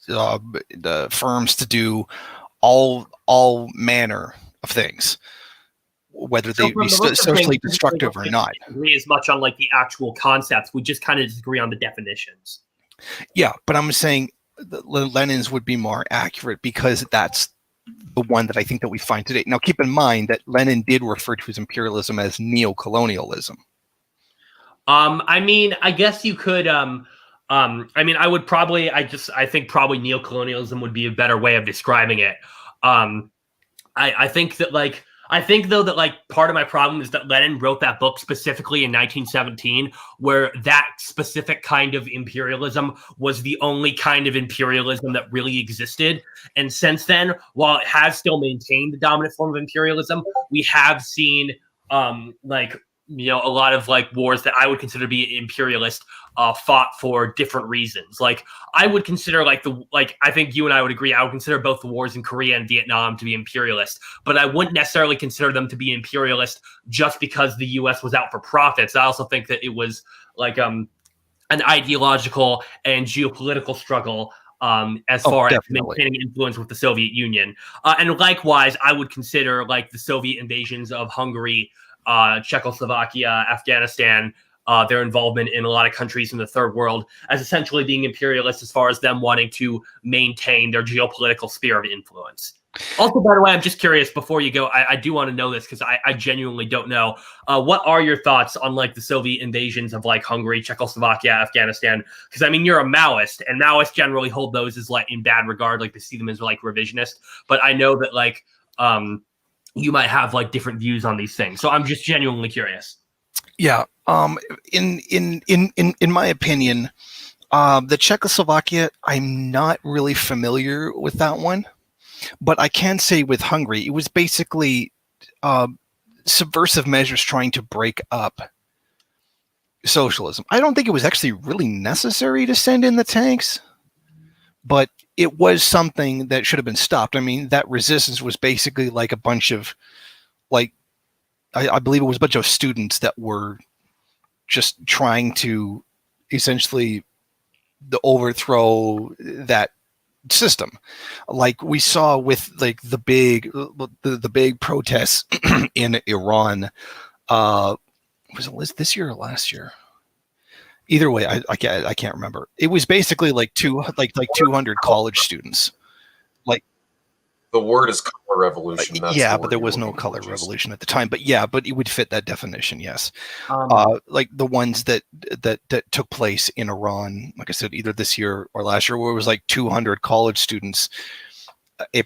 the firms to do all manner of things, whether they be socially destructive or not. Agree as much on like the actual concepts. We just kind of disagree on the definitions. Yeah, but I'm saying Lenin's would be more accurate because that's the one that I think that we find today. Now, keep in mind that Lenin did refer to his imperialism as neocolonialism. I mean, I guess you could. I mean, I think probably neocolonialism would be a better way of describing it. I think though that like part of my problem is that Lenin wrote that book specifically in 1917, where that specific kind of imperialism was the only kind of imperialism that really existed. And since then, while it has still maintained the dominant form of imperialism, we have seen a lot of like wars that I would consider to be imperialist fought for different reasons. Like I would consider I think you and I would agree, I would consider both the wars in Korea and Vietnam to be imperialist, but I wouldn't necessarily consider them to be imperialist just because the US was out for profits. I also think that it was like an ideological and geopolitical struggle as far as maintaining influence with the Soviet Union. And likewise, I would consider like the Soviet invasions of Hungary, Czechoslovakia, Afghanistan, their involvement in a lot of countries in the third world as essentially being imperialist as far as them wanting to maintain their geopolitical sphere of influence. Also, by the way, I'm just curious before you go, I do want to know this because I genuinely don't know. What are your thoughts on like the Soviet invasions of like Hungary, Czechoslovakia, Afghanistan? Because I mean, you're a Maoist, and Maoists generally hold those as like in bad regard, like they see them as like revisionist. But I know that like you might have like different views on these things. So I'm just genuinely curious. Yeah. In my opinion, the Czechoslovakia, I'm not really familiar with that one, but I can say with Hungary, it was basically subversive measures trying to break up socialism. I don't think it was actually really necessary to send in the tanks, but it was something that should have been stopped. I mean, that resistance was basically like a bunch of, like, I believe it was a bunch of students that were just trying to essentially overthrow that system, like we saw with like the big protests in Iran. Was it this year or last year? Either way, I can't remember. It was basically like 200 college students. Like the word is color revolution. That's yeah, but there was no color revolution at the time. But yeah, but it would fit that definition. Yes, like the ones that took place in Iran, like I said, either this year or last year, where it was like 200 college students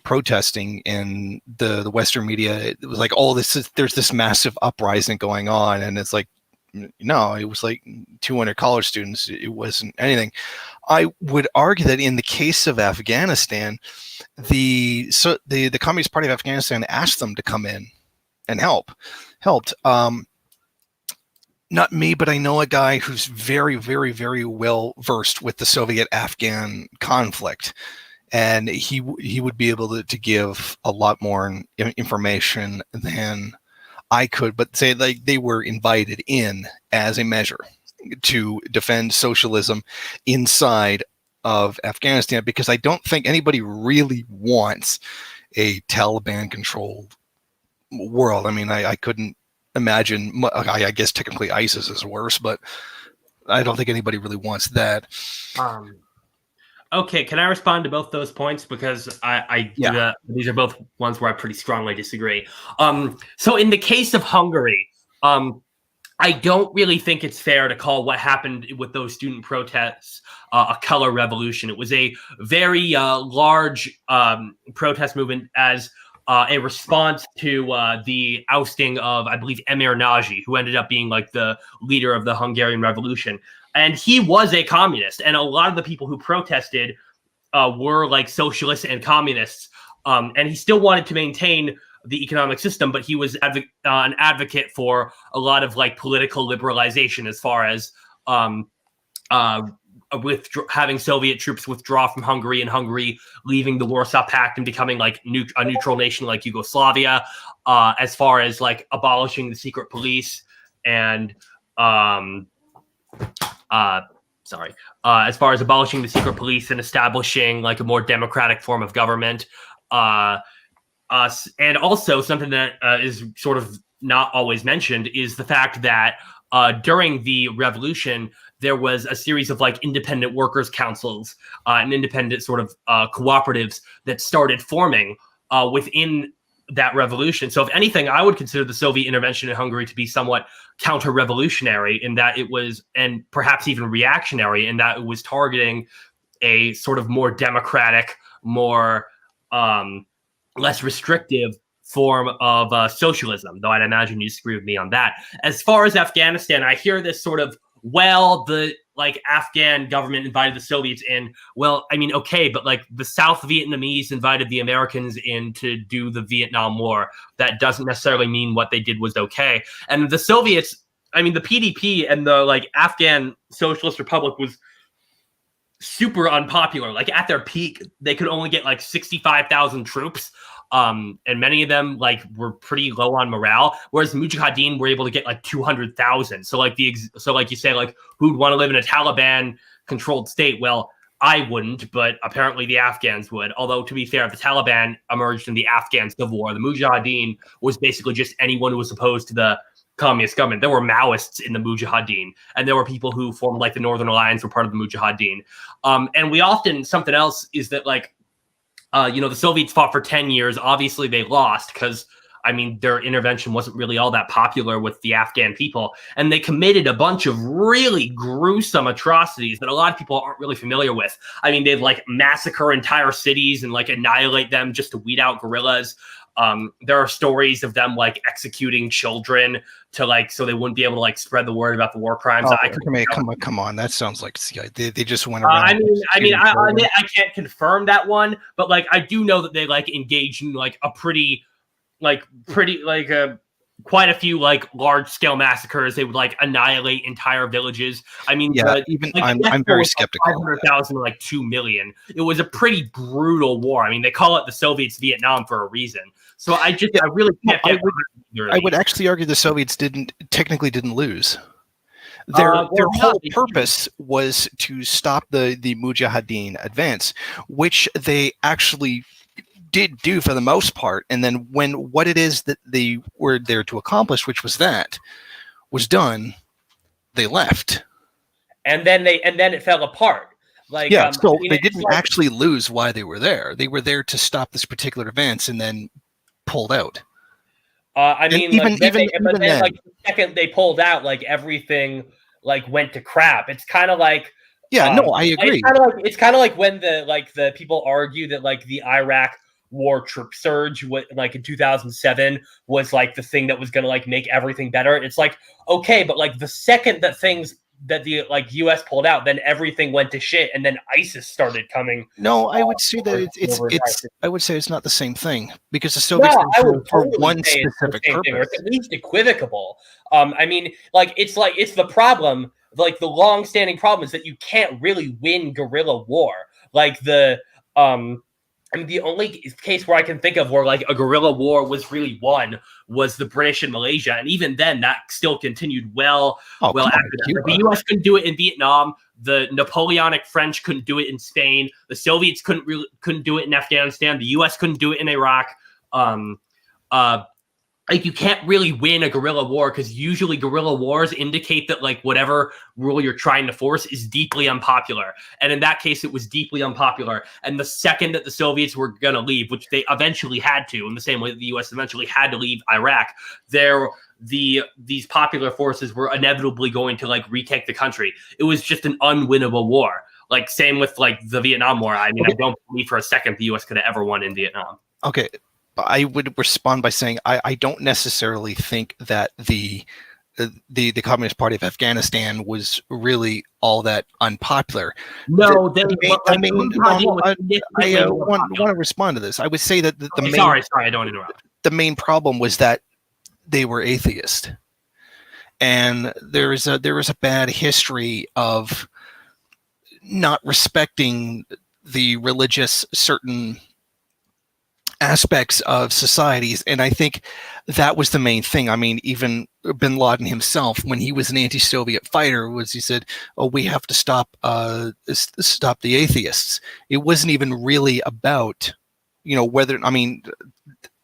protesting, and the Western media, it was like, oh, there's this massive uprising going on, and it's like, no, it was like 200 college students. It wasn't anything. I would argue that in the case of Afghanistan, the Communist Party of Afghanistan asked them to come in and helped. Not me, but I know a guy who's very, very, very well versed with the Soviet-Afghan conflict, and he would be able to give a lot more information than I could, but say like they were invited in as a measure. to defend socialism inside of Afghanistan, because I don't think anybody really wants a Taliban-controlled world. I mean, I couldn't imagine. I guess technically ISIS is worse, but I don't think anybody really wants that. Okay, can I respond to both those points? Because these are both ones where I pretty strongly disagree. So in the case of Hungary, I don't really think it's fair to call what happened with those student protests a color revolution. It was a very large protest movement as a response to the ousting of, I believe, Emir Nagy, who ended up being like the leader of the Hungarian Revolution. And he was a communist. And a lot of the people who protested were like socialists and communists. And he still wanted to maintain the economic system, but he was an advocate for a lot of like political liberalization as far as having Soviet troops withdraw from Hungary and Hungary leaving the Warsaw Pact and becoming like a neutral nation like Yugoslavia, as far as like abolishing the secret police and as far as abolishing the secret police and establishing like a more democratic form of government. And also something that is sort of not always mentioned is the fact that during the revolution, there was a series of like independent workers' councils and independent sort of cooperatives that started forming within that revolution. So if anything, I would consider the Soviet intervention in Hungary to be somewhat counter-revolutionary in that it was, and perhaps even reactionary in that it was targeting a sort of more democratic, more less restrictive form of socialism, though I'd imagine you disagree with me on that. As far as Afghanistan, I hear this sort of, well, the like Afghan government invited the Soviets in. Well, I mean, okay, but like the South Vietnamese invited the Americans in to do the Vietnam War. That doesn't necessarily mean what they did was okay. And the Soviets, I mean, the PDP and the like Afghan Socialist Republic was super unpopular. Like at their peak, they could only get like 65,000 troops. And many of them like were pretty low on morale, whereas Mujahideen were able to get like 200,000. So like like you say, like who'd want to live in a Taliban controlled state? Well, I wouldn't, but apparently the Afghans would. Although to be fair, the Taliban emerged in the Afghan civil war. The Mujahideen was basically just anyone who was opposed to the communist government. There were Maoists in the Mujahideen, and there were people who formed like the Northern Alliance were part of the Mujahideen. And we often, something else is that like, the Soviets fought for 10 years. Obviously, they lost because, I mean, their intervention wasn't really all that popular with the Afghan people. And they committed a bunch of really gruesome atrocities that a lot of people aren't really familiar with. I mean, they'd like massacre entire cities and like annihilate them just to weed out guerrillas. There are stories of them like executing children to like so they wouldn't be able to like spread the word about the war crimes. Come on, that sounds like they just went around. I can't confirm that one, but like I do know that they like engaged in like quite a few like large scale massacres. They would like annihilate entire villages. I mean, I'm very skeptical. 500,000 or like 2 million. It was a pretty brutal war. I mean, they call it the Soviets Vietnam for a reason. So I really can't. I would actually argue the Soviets didn't lose. Their whole purpose was to stop the Mujahideen advance, which they actually did do for the most part. And then when what it is that they were there to accomplish, which was done, they left. And then it fell apart. Like so they didn't actually lose why they were there. They were there to stop this particular advance and then pulled out. Even then, like the second they pulled out, like everything like went to crap. It's kind of like I agree. It's kind of like when the people argue that like the Iraq war troop surge like in 2007 was like the thing that was going to like make everything better. It's like, okay, but like the second that the like US pulled out, then everything went to shit, and then ISIS started coming. No, I would say that I would say it's not the same thing because the Soviets for one specific purpose. Or it's at least equivocal. I mean, like it's the problem, like the long-standing problem is that you can't really win guerrilla war. Like the I mean, the only case where I can think of where like a guerrilla war was really won was the British in Malaysia, and even then, that still continued well after that. Like, the U.S. couldn't do it in Vietnam. The Napoleonic French couldn't do it in Spain. The Soviets couldn't do it in Afghanistan. The U.S. couldn't do it in Iraq. Like, you can't really win a guerrilla war because usually guerrilla wars indicate that like whatever rule you're trying to force is deeply unpopular. And in that case, it was deeply unpopular. And the second that the Soviets were going to leave, which they eventually had to, in the same way that the U.S. eventually had to leave Iraq, these popular forces were inevitably going to like retake the country. It was just an unwinnable war. Like, same with like the Vietnam War. I mean, I don't believe for a second the U.S. could have ever won in Vietnam. Okay. I would respond by saying I don't necessarily think that the Communist Party of Afghanistan was really all that unpopular. No, I want to respond to this. I would say that sorry, I don't interrupt. The main problem was that they were atheist, and there is a bad history of not respecting the religious certain aspects of societies, and I think that was the main thing. I mean, even bin Laden himself, when he was an anti-Soviet fighter, he said, "Oh, we have to stop the atheists." It wasn't even really about, whether. I mean,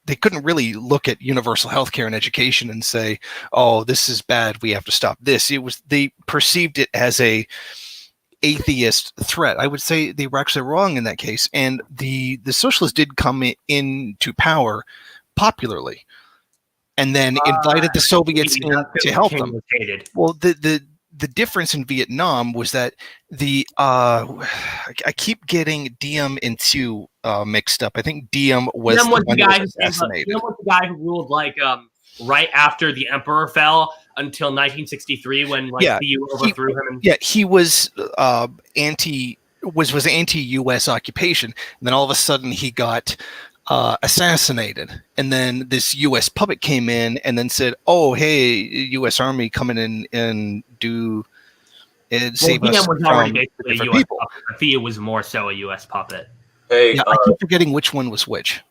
they couldn't really look at universal healthcare and education and say, "Oh, this is bad. We have to stop this." They perceived it as a atheist threat. I would say they were actually wrong in that case, and the socialists did come into power popularly, and then invited the Soviets in to help them. Well, the difference in Vietnam was that I keep getting Diem and Tu mixed up. I think Diem was the guy who ruled like right after the emperor fell until 1963 when the EU overthrew him. He was anti-US occupation, and then all of a sudden he got assassinated, and then this US puppet came in and then said, "Oh, hey, US Army coming in and save us from different people." Thea was more so a US puppet. Hey, I keep forgetting which one was which.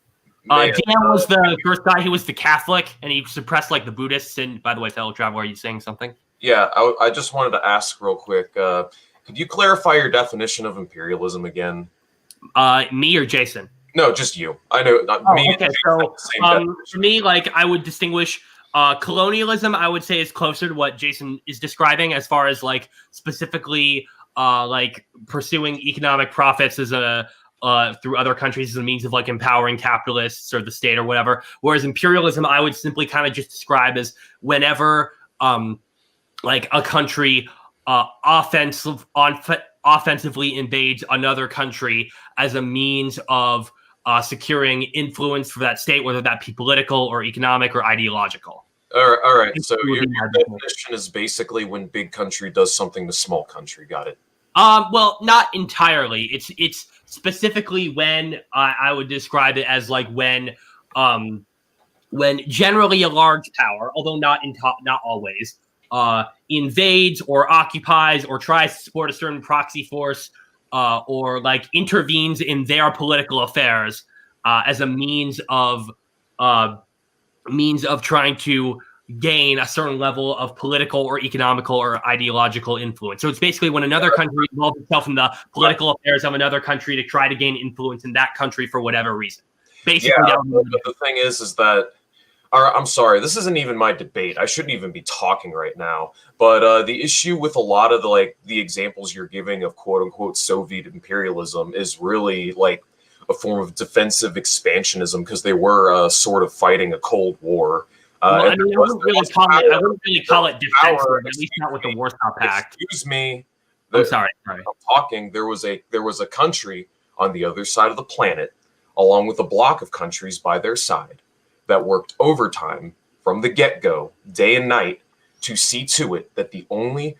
Dan was the first guy who was the Catholic, and he suppressed like the Buddhists. And by the way, fellow traveler, are you saying something? Yeah, I just wanted to ask real quick. Could you clarify your definition of imperialism again? Me or Jason? No, just you. I know. Me. Okay, so for me, like, I would distinguish colonialism. I would say is closer to what Jason is describing, as far as like specifically like pursuing economic profits as a through other countries as a means of like empowering capitalists or the state or whatever. Whereas imperialism, I would simply kind of just describe as whenever like a country offensively invades another country as a means of securing influence for that state, whether that be political or economic or ideological. All right. So your definition is basically when big country does something to small country. Got it. Well, not entirely. It's specifically when I would describe it as like when generally a large power, although not always, invades or occupies or tries to support a certain proxy force or like intervenes in their political affairs as a means of trying to gain a certain level of political or economical or ideological influence. So it's basically when another country involves itself in the political affairs of another country to try to gain influence in that country for whatever reason. Basically, the thing is that, I'm sorry, this isn't even my debate. I shouldn't even be talking right now. But the issue with a lot of the examples you're giving of quote unquote Soviet imperialism is really like a form of defensive expansionism, because they were sort of fighting a Cold War. I wouldn't really call it defensive, at least not with the Warsaw Pact. Excuse me. I'm sorry. I'm talking. There was a country on the other side of the planet, along with a block of countries by their side, that worked overtime from the get-go, day and night, to see to it that the only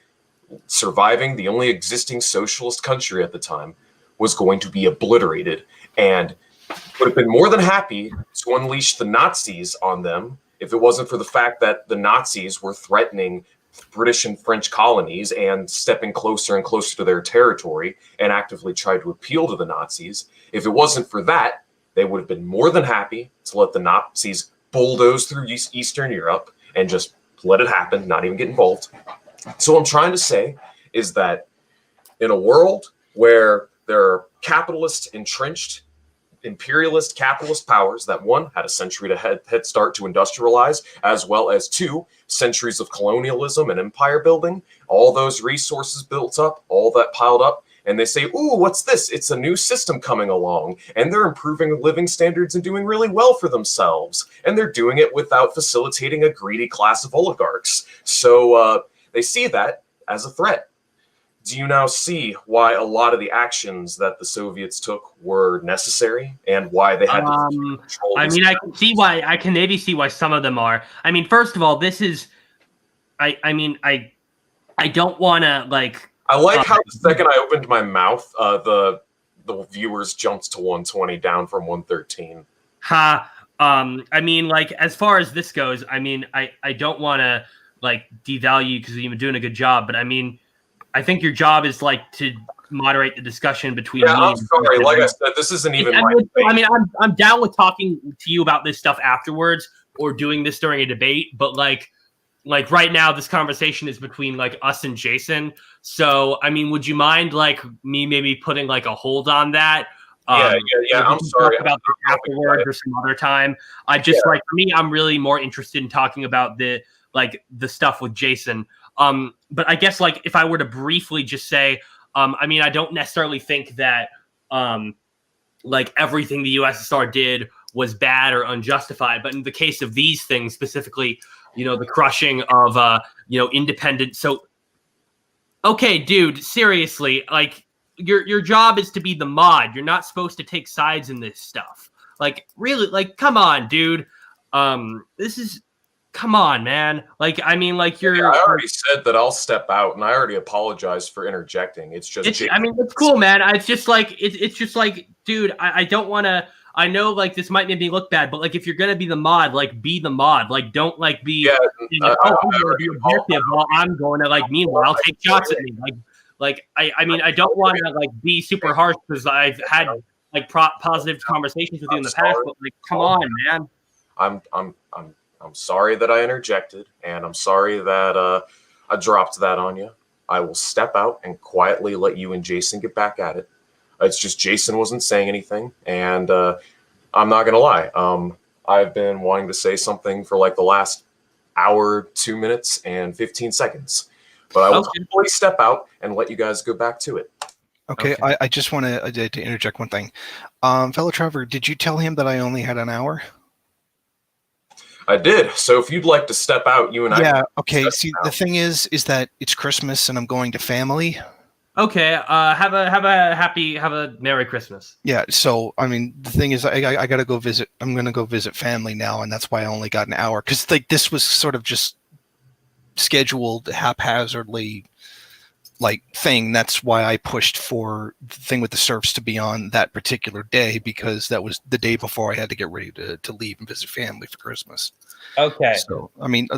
existing socialist country at the time was going to be obliterated, and would have been more than happy to unleash the Nazis on them if it wasn't for the fact that the Nazis were threatening British and French colonies and stepping closer and closer to their territory, and actively tried to appeal to the Nazis. If it wasn't for that, they would have been more than happy to let the Nazis bulldoze through Eastern Europe and just let it happen, not even get involved. So what I'm trying to say is that in a world where there are capitalist entrenched imperialist capitalist powers that, one, had a century to head start to industrialize, as well as two, centuries of colonialism and empire building, all those resources built up, all that piled up, and they say, ooh, what's this? It's a new system coming along, and they're improving living standards and doing really well for themselves, and they're doing it without facilitating a greedy class of oligarchs. So they see that as a threat. Do you now see why a lot of the actions that the Soviets took were necessary and why they had to control? I mean, I can see why. I can maybe see why some of them are. I mean, first of all, this is. I don't want to like. I like how the second I opened my mouth, the viewers jumped to 120 down from 113. I mean, like, as far as this goes, I mean, I don't want to like devalue you because you've been doing a good job, but I mean, I think your job is like to moderate the discussion between. Yeah, I'm sorry. Like I said, this isn't even. I mean, I'm down with talking to you about this stuff afterwards or doing this during a debate, but like right now, this conversation is between like us and Jason. So, I mean, would you mind like me maybe putting like a hold on that? Yeah. I'm sorry. Talk about this afterwards or some other time. I just like, for me, I'm really more interested in talking about the stuff with Jason. But I guess like if I were to briefly just say, I mean, I don't necessarily think that like everything the USSR did was bad or unjustified. But in the case of these things specifically, you know, the crushing of independent. So, okay, dude, seriously, like your job is to be the mod. You're not supposed to take sides in this stuff. Like, really, like, come on, dude. Come on, man. Like, I mean, like I already said that I'll step out, and I already apologized for interjecting. It's cool, man. It's just like, dude, I don't want to. I know, like, this might make me look bad, but like, if you're gonna be the mod, like, be the mod. Like, don't like be. I'm gonna be objective. Well, I'm going to like. Meanwhile, take shots at me. I mean, I don't want to like be super harsh because I've had like positive conversations with you in the past. But like, come on, man. I'm sorry that I interjected, and I'm sorry that I dropped that on you. I will step out and quietly let you and Jason get back at it. It's just Jason wasn't saying anything, and I'm not gonna lie. I've been wanting to say something for like the last hour, 2 minutes, and 15 seconds, but I will totally step out and let you guys go back to it. Okay. I just want to interject one thing. Fellow Trevor, did you tell him that I only had an hour? I did. So if you'd like to step out, you and I. Yeah. Okay. See, the thing is that it's Christmas and I'm going to family. Okay. Have a Merry Christmas. Yeah. So I mean, the thing is, I got to go visit. I'm going to go visit family now, and that's why I only got an hour because like this was sort of just scheduled haphazardly, like thing. That's why I pushed for the thing with the serfs to be on that particular day because that was the day before I had to get ready to leave and visit family for Christmas. Okay. So I mean,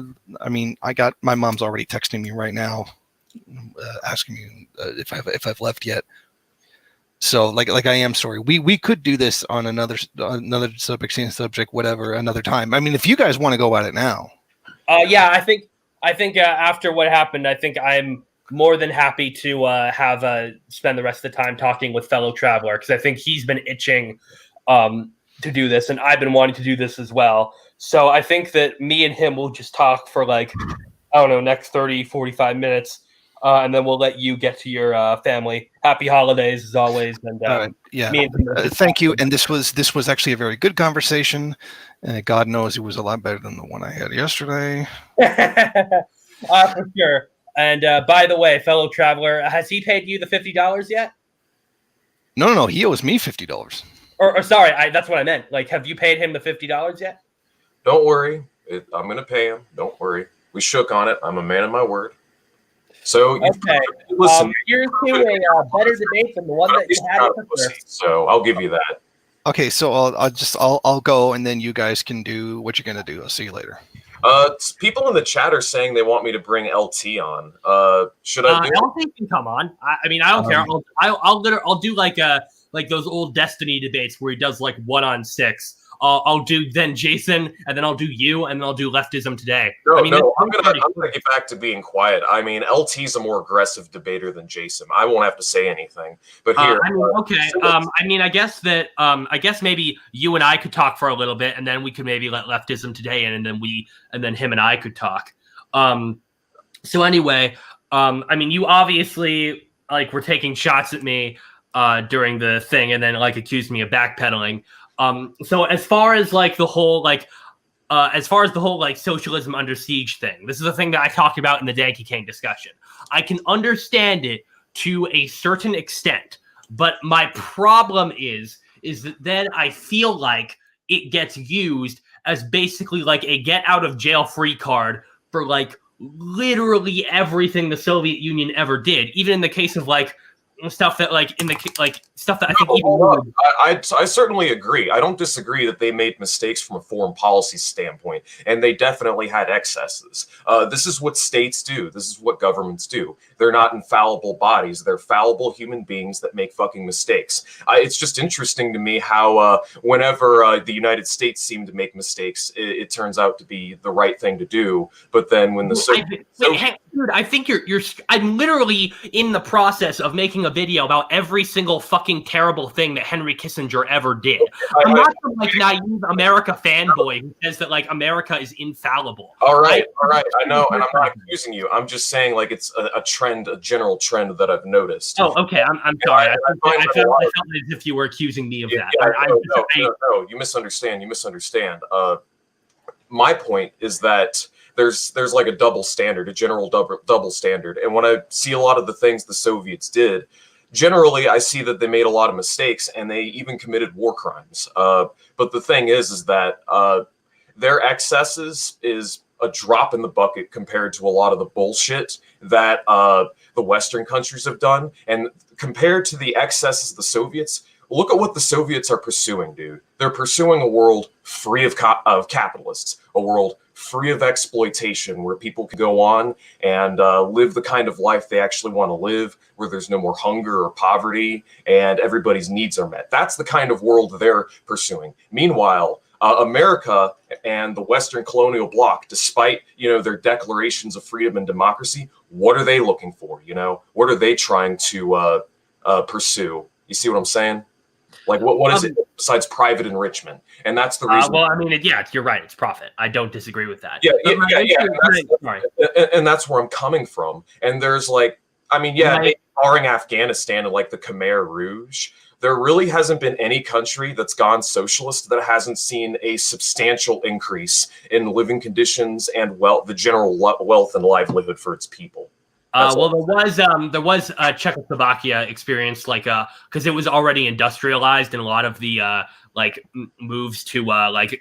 I got my mom's already texting me right now, asking me if I've left yet. So like I am sorry. We could do this on another subject, whatever, another time. I mean, if you guys want to go at it now. Yeah, I think after what happened, I think I'm more than happy to spend the rest of the time talking with fellow traveler because I think he's been itching to do this, and I've been wanting to do this as well. So I think that me and him will just talk for like, I don't know, next 30, 45 minutes, and then we'll let you get to your family. Happy holidays as always. And yeah, thank you. And this was actually a very good conversation. God knows it was a lot better than the one I had yesterday. For sure. And by the way, fellow traveler, has he paid you the $50 yet? No. He owes me $50. Or sorry, that's what I meant. Like, have you paid him the $50 yet? Don't worry. I'm going to pay him. Don't worry. We shook on it. I'm a man of my word. So, okay. Listen. Here's to a better debate than the one that you had. So I'll give you that. Okay, so I'll go, and then you guys can do what you're going to do. I'll see you later. People in the chat are saying they want me to bring LT on. Should I do LT can come on. I mean, I don't care. I'll do like a like those old Destiny debates where he does like 1-on-6. I'll do then Jason, and then I'll do you, and then I'll do leftism today. No, I mean, I'm gonna get back to being quiet. I mean, LT's a more aggressive debater than Jason. I won't have to say anything. But here, I mean, okay. I mean, I guess that I guess maybe you and I could talk for a little bit, and then we could maybe let leftism today in, and then him and I could talk. So anyway, I mean, you obviously like were taking shots at me during the thing, and then like accused me of backpedaling. So as far as the whole socialism under siege thing, this is a thing that I talked about in the Danky King discussion. I can understand it to a certain extent, but my problem is that then I feel like it gets used as basically like a get out of jail free card for like literally everything the Soviet Union ever did, even in the case of like stuff that like in the like stuff that I think even I certainly agree. I don't disagree that they made mistakes from a foreign policy standpoint, and they definitely had excesses. This is what states do. This is what governments do. They're not infallible bodies. They're fallible human beings that make fucking mistakes. It's just interesting to me how whenever the United States seem to make mistakes, it turns out to be the right thing to do. But then when the dude, I think you're I'm literally in the process of making a video about every single fucking terrible thing that Henry Kissinger ever did. I'm not some like naive America fanboy who says that like America is infallible. All right, I know, and I'm not accusing you. I'm just saying like it's a trend, a general trend that I've noticed. Oh, okay. I'm sorry. I felt as if you were accusing me of that. No, you misunderstand. You misunderstand. My point is that there's like a double standard, a general double standard. And when I see a lot of the things the Soviets did, generally I see that they made a lot of mistakes and they even committed war crimes. But the thing is that their excesses is a drop in the bucket compared to a lot of the bullshit that the Western countries have done. And compared to the excesses of the Soviets, look at what the Soviets are pursuing, dude. They're pursuing a world free of capitalists, a world free of exploitation, where people can go on and live the kind of life they actually want to live, where there's no more hunger or poverty, and everybody's needs are met. That's the kind of world they're pursuing. Meanwhile, America and the Western colonial bloc, despite their declarations of freedom and democracy, what are they looking for? What are they trying to pursue? You see what I'm saying? Like, what is it besides private enrichment? And that's the reason. Well, I mean, you're right. It's profit. I don't disagree with that. Yeah. And that's where I'm coming from. And there's barring Afghanistan and like the Khmer Rouge, there really hasn't been any country that's gone socialist that hasn't seen a substantial increase in living conditions and the general wealth and livelihood for its people. Well, there was Czechoslovakia experience, because it was already industrialized, and a lot of the moves to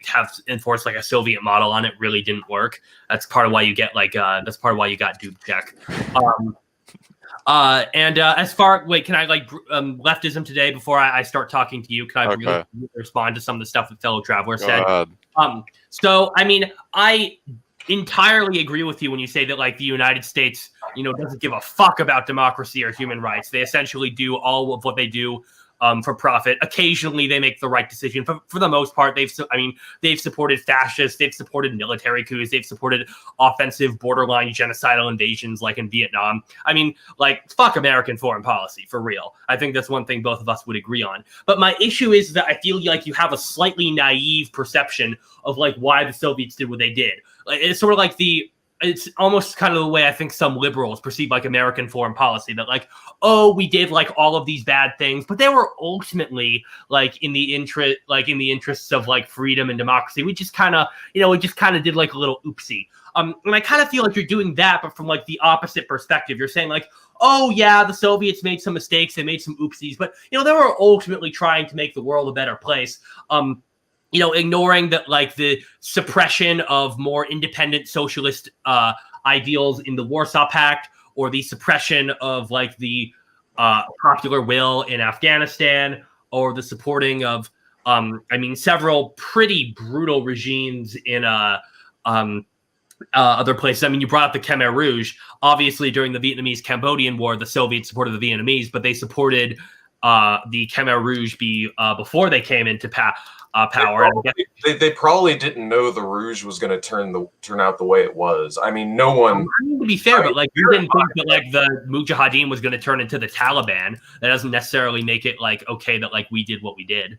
have enforce like a Soviet model on it really didn't work. That's part of why you get that's part of why you got Dubček. As far can I leftism today before I start talking to you? Can I really respond to some of the stuff that fellow traveler said? So I mean, I entirely agree with you when you say that the United States doesn't give a fuck about democracy or human rights. They essentially do all of what they do for profit. Occasionally they make the right decision. For the most part, they've supported fascists, they've supported military coups, they've supported offensive borderline genocidal invasions like in Vietnam. I mean, fuck American foreign policy, for real. I think that's one thing both of us would agree on. But my issue is that I feel like you have a slightly naive perception of why the Soviets did what they did. It's sort of it's almost kind of the way I think some liberals perceive American foreign policy, that we did all of these bad things, but they were ultimately in the interests of freedom and democracy. We just kind of did a little oopsie. And I kind of feel like you're doing that, but from the opposite perspective. You're saying oh yeah, the Soviets made some mistakes, they made some oopsies, but they were ultimately trying to make the world a better place. Ignoring that the suppression of more independent socialist ideals in the Warsaw Pact, or the suppression of the popular will in Afghanistan, or the supporting of several pretty brutal regimes in other places. I mean, you brought up the Khmer Rouge. Obviously, during the Vietnamese-Cambodian War, the Soviets supported the Vietnamese, but they supported the Khmer Rouge be before they came into power. And I guess, They probably didn't know the Rouge was going to turn out the way it was. I mean, no one. I mean, to be fair, but like you didn't think that like the Mujahideen was going to turn into the Taliban. That doesn't necessarily make it like okay that like we did what we did.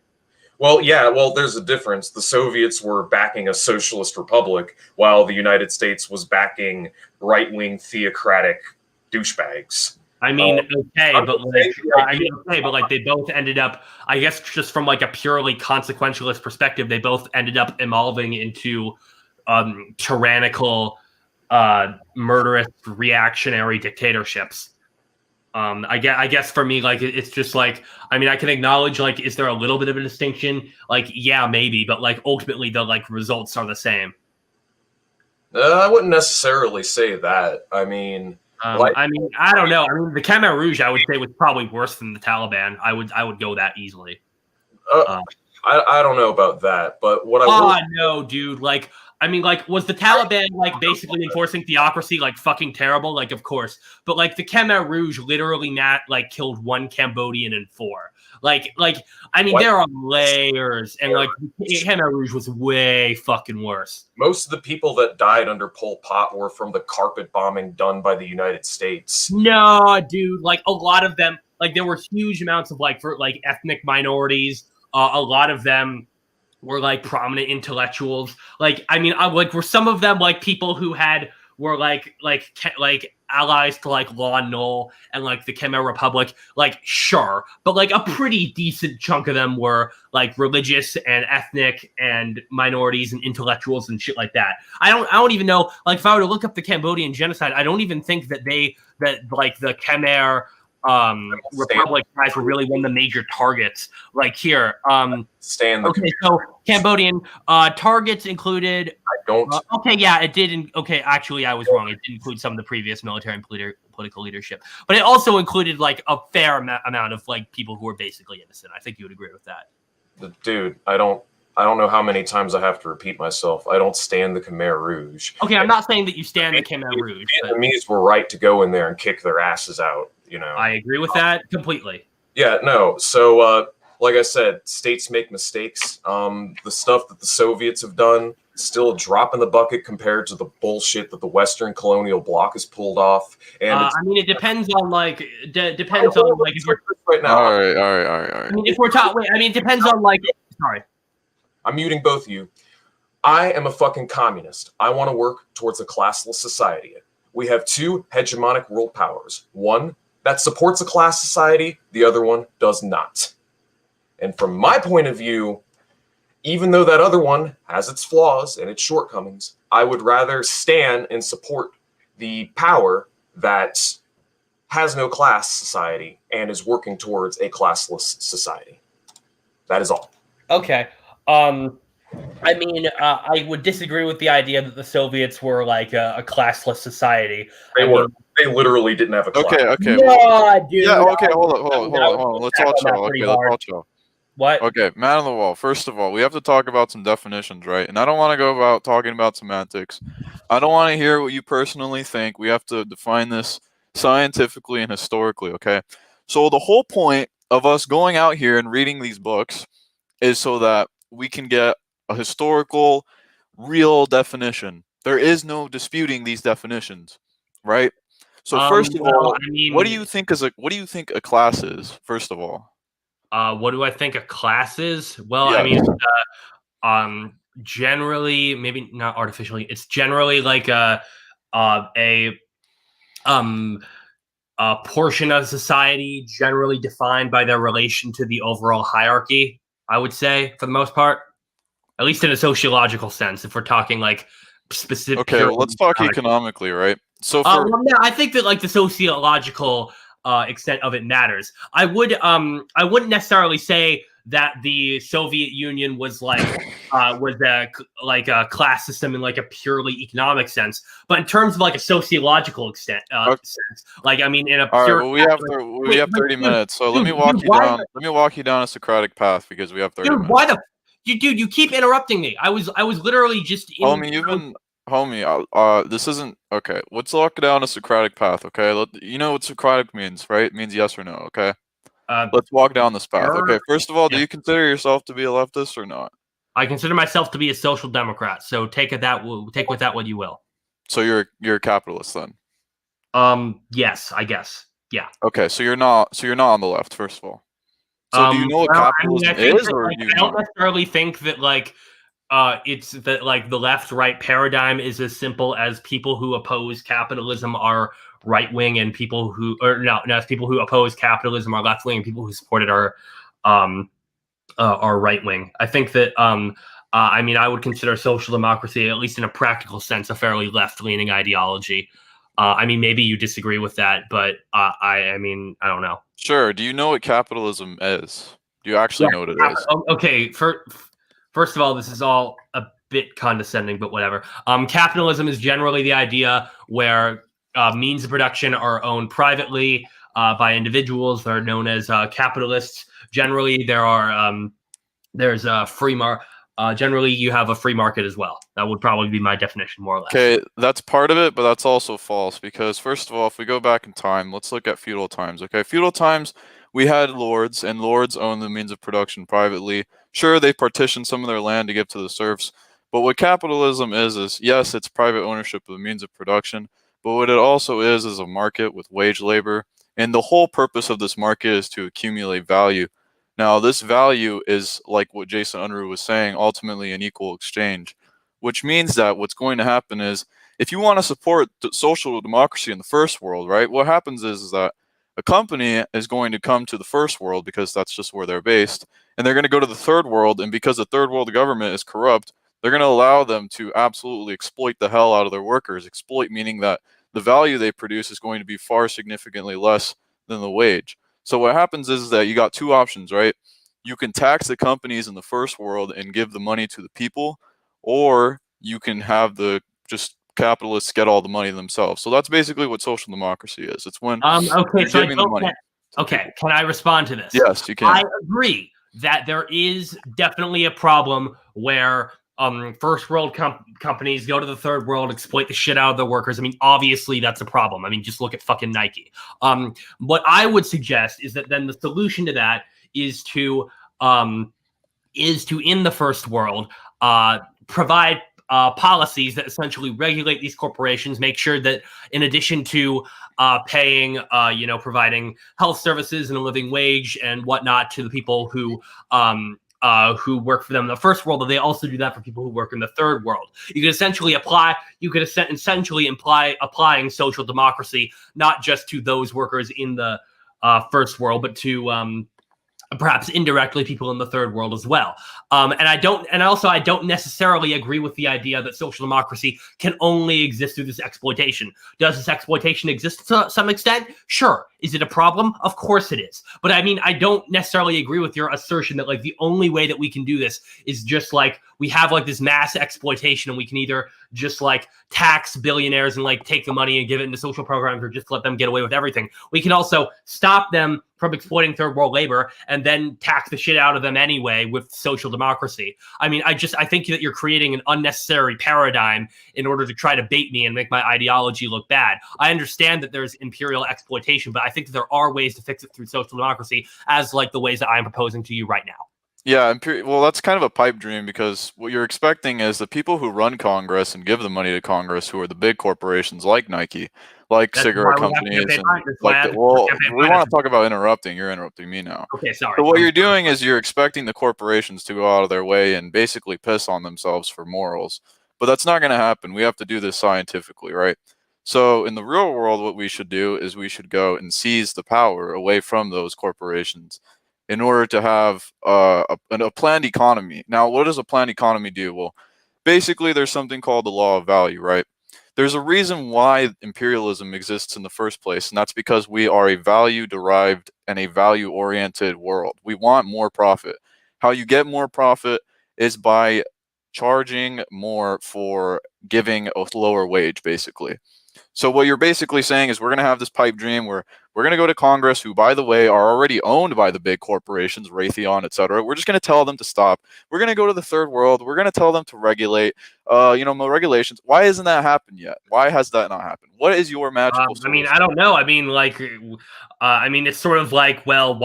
Well, yeah, well, there's a difference. The Soviets were backing a socialist republic, while the United States was backing right-wing theocratic douchebags. I mean, okay, but like they both ended up. I guess just from like a purely consequentialist perspective, they both ended up evolving into tyrannical, murderous, reactionary dictatorships. I guess for me, like it's just like I mean, I can acknowledge like, is there a little bit of a distinction? Like, yeah, maybe, but like ultimately, the like results are the same. I wouldn't necessarily say that. I mean. I mean, I don't know. I mean, the Khmer Rouge, I would say, was probably worse than the Taliban. I would go that easily. I don't know about that, but what no, dude. Like, I mean, like, was the Taliban like basically enforcing theocracy like fucking terrible? Like, of course, but like the Khmer Rouge literally like killed 1 Cambodian and 4. Like, I mean, there are layers, and like Khmer Rouge was way fucking worse. Most of the people that died under Pol Pot were from the carpet bombing done by the United States. No, dude, like a lot of them, like there were huge amounts of like for like ethnic minorities. A lot of them were like prominent intellectuals. Like, I mean, like were some of them like people who were like allies to like Law Nol and like the Khmer Republic, like sure, but like a pretty decent chunk of them were like religious and ethnic and minorities and intellectuals and shit like that. I don't even know, like if I were to look up the Cambodian genocide, I don't even think that like the Khmer Republic guys were really one of the major targets. Like here, okay, so Cambodian targets included. I don't. Okay, yeah, it did. Okay, actually, I was wrong. It did include some of the previous military and political leadership, but it also included like a fair amount of like people who were basically innocent. I think you would agree with that. Dude, I don't know how many times I have to repeat myself. I don't stand the Khmer Rouge. Okay, I'm not saying that you stand the Khmer Rouge. The Vietnamese were right to go in there and kick their asses out. You know, I agree with that completely. Yeah, no. So, like I said, states make mistakes. The stuff that the Soviets have done is still a drop in the bucket compared to the bullshit that the Western colonial bloc has pulled off. And I mean, it depends on like depends on like if we're right now. All right. I mean, if we're talking, wait, I mean, it depends on like. Sorry, I'm muting both of you. I am a fucking communist. I want to work towards a classless society. We have 2 hegemonic world powers. One that supports a class society, the other one does not. And from my point of view, even though that other one has its flaws and its shortcomings, I would rather stand and support the power that has no class society and is working towards a classless society. That is all. Okay. I mean, I would disagree with the idea that the Soviets were like a classless society. They literally didn't have a class. Okay. No, dude. Yeah, okay, hold on. Let's all chill. Okay, let's all chill. What? Okay, Maninthewall. First of all, we have to talk about some definitions, right? And I don't want to go about talking about semantics. I don't want to hear what you personally think. We have to define this scientifically and historically, okay? So the whole point of us going out here and reading these books is so that we can get a historical, real definition. There is no disputing these definitions, right? So first of all, I mean, what do you think a class is? First of all, what do I think a class is? Well, yes. I mean, generally, maybe not artificially. It's generally like a portion of society, generally defined by their relation to the overall hierarchy. I would say, for the most part, at least in a sociological sense, if we're talking like specific. Okay, well, let's talk economically, right? So, I think that like the sociological extent of it matters. I wouldn't necessarily say that the Soviet Union was like a class system in like a purely economic sense, but in terms of like a sociological extent sense, like I mean in a pure. All right, well, we have 30 minutes, so let me walk you down. Let me walk you down a Socratic path because we have 30 minutes. Why the dude? You keep interrupting me. I was literally just. Homie, this isn't okay. Let's walk down a Socratic path, okay? You know what Socratic means, right? It means yes or no, okay? Let's walk down this path. Sure. Okay, first of all, do Yeah. you consider yourself to be a leftist or not? I consider myself to be a social democrat. So take with that what you will. So you're a capitalist then. Yes, I guess. Yeah. Okay, so you're not on the left, first of all. So do you know what Well, capitalism I think is, that, or like, do you I don't not? necessarily think that it's that like the left-right paradigm is as simple as people who oppose capitalism are right wing and people who it's people who oppose capitalism are left wing and people who support it are right wing. I think that I mean, I would consider social democracy, at least in a practical sense, a fairly left-leaning ideology. I mean, maybe you disagree with that, but I mean, I don't know. Sure. Do you know what capitalism is? Do you actually know what it is? Okay. First of all, this is all a bit condescending, but whatever. Capitalism is generally the idea where means of production are owned privately by individuals. They're known as capitalists. Generally, there's a free market. Generally, you have a free market as well. That would probably be my definition, more or less. Okay, that's part of it, but that's also false because first of all, if we go back in time, let's look at feudal times. Okay, feudal times, we had lords, and lords owned the means of production privately. Sure, they partitioned some of their land to give to the serfs, but what capitalism is yes, it's private ownership of the means of production, but what it also is a market with wage labor, and the whole purpose of this market is to accumulate value. Now, this value is, like what Jason Unruhe was saying, ultimately an equal exchange, which means that what's going to happen is if you want to support social democracy in the first world, right, what happens is that a company is going to come to the first world because that's just where they're based, and they're going to go to the third world, and because the third world government is corrupt, they're going to allow them to absolutely exploit the hell out of their workers. Exploit meaning that the value they produce is going to be far significantly less than the wage. So what happens is that you got two options, right? You can tax the companies in the first world and give the money to the people, or you can have the just capitalists get all the money themselves. So that's basically what social democracy is. It's when Okay, you're so giving the money. Okay, can I respond to this? Yes, you can. I agree that there is definitely a problem where first world companies go to the third world, exploit the shit out of their workers. I mean, obviously that's a problem. I mean, just look at fucking Nike. What I would suggest is that then the solution to that is to in the first world provide policies that essentially regulate these corporations, make sure that in addition to paying, providing health services and a living wage and whatnot to the people who work for them in the first world, that they also do that for people who work in the third world. You could essentially imply applying social democracy not just to those workers in the first world, but to perhaps indirectly people in the third world as well. I don't necessarily agree with the idea that social democracy can only exist through this exploitation. Does this exploitation exist to some extent? Sure. Is it a problem? Of course it is. But I mean, I don't necessarily agree with your assertion that like the only way that we can do this is just like we have like this mass exploitation and we can either just like tax billionaires and like take the money and give it into social programs or just let them get away with everything. We can also stop them from exploiting third world labor and then tax the shit out of them anyway with social democracy. I mean, I think that you're creating an unnecessary paradigm in order to try to bait me and make my ideology look bad. I understand that there's imperial exploitation, but I think that there are ways to fix it through social democracy, as like the ways that I'm proposing to you right now. Yeah, well, that's kind of a pipe dream because what you're expecting is the people who run Congress and give the money to Congress, who are the big corporations like Nike, like cigarette companies, and like we want to talk about interrupting. You're interrupting me now. Okay, sorry. So what you're doing is you're expecting the corporations to go out of their way and basically piss on themselves for morals, but that's not going to happen. We have to do this scientifically, right? So in the real world, what we should do is we should go and seize the power away from those corporations in order to have a planned economy. Now, what does a planned economy do? Well, basically, there's something called the law of value, right? There's a reason why imperialism exists in the first place, and that's because we are a value-derived and a value-oriented world. We want more profit. How you get more profit is by charging more for giving a lower wage, basically. So what you're basically saying is we're going to have this pipe dream where we're going to go to Congress, who, by the way, are already owned by the big corporations, Raytheon, et cetera. We're just going to tell them to stop. We're going to go to the third world. We're going to tell them to regulate, more regulations. Why hasn't that happened yet? Why has that not happened? What is your magical solution? I don't know. It's sort of like, well,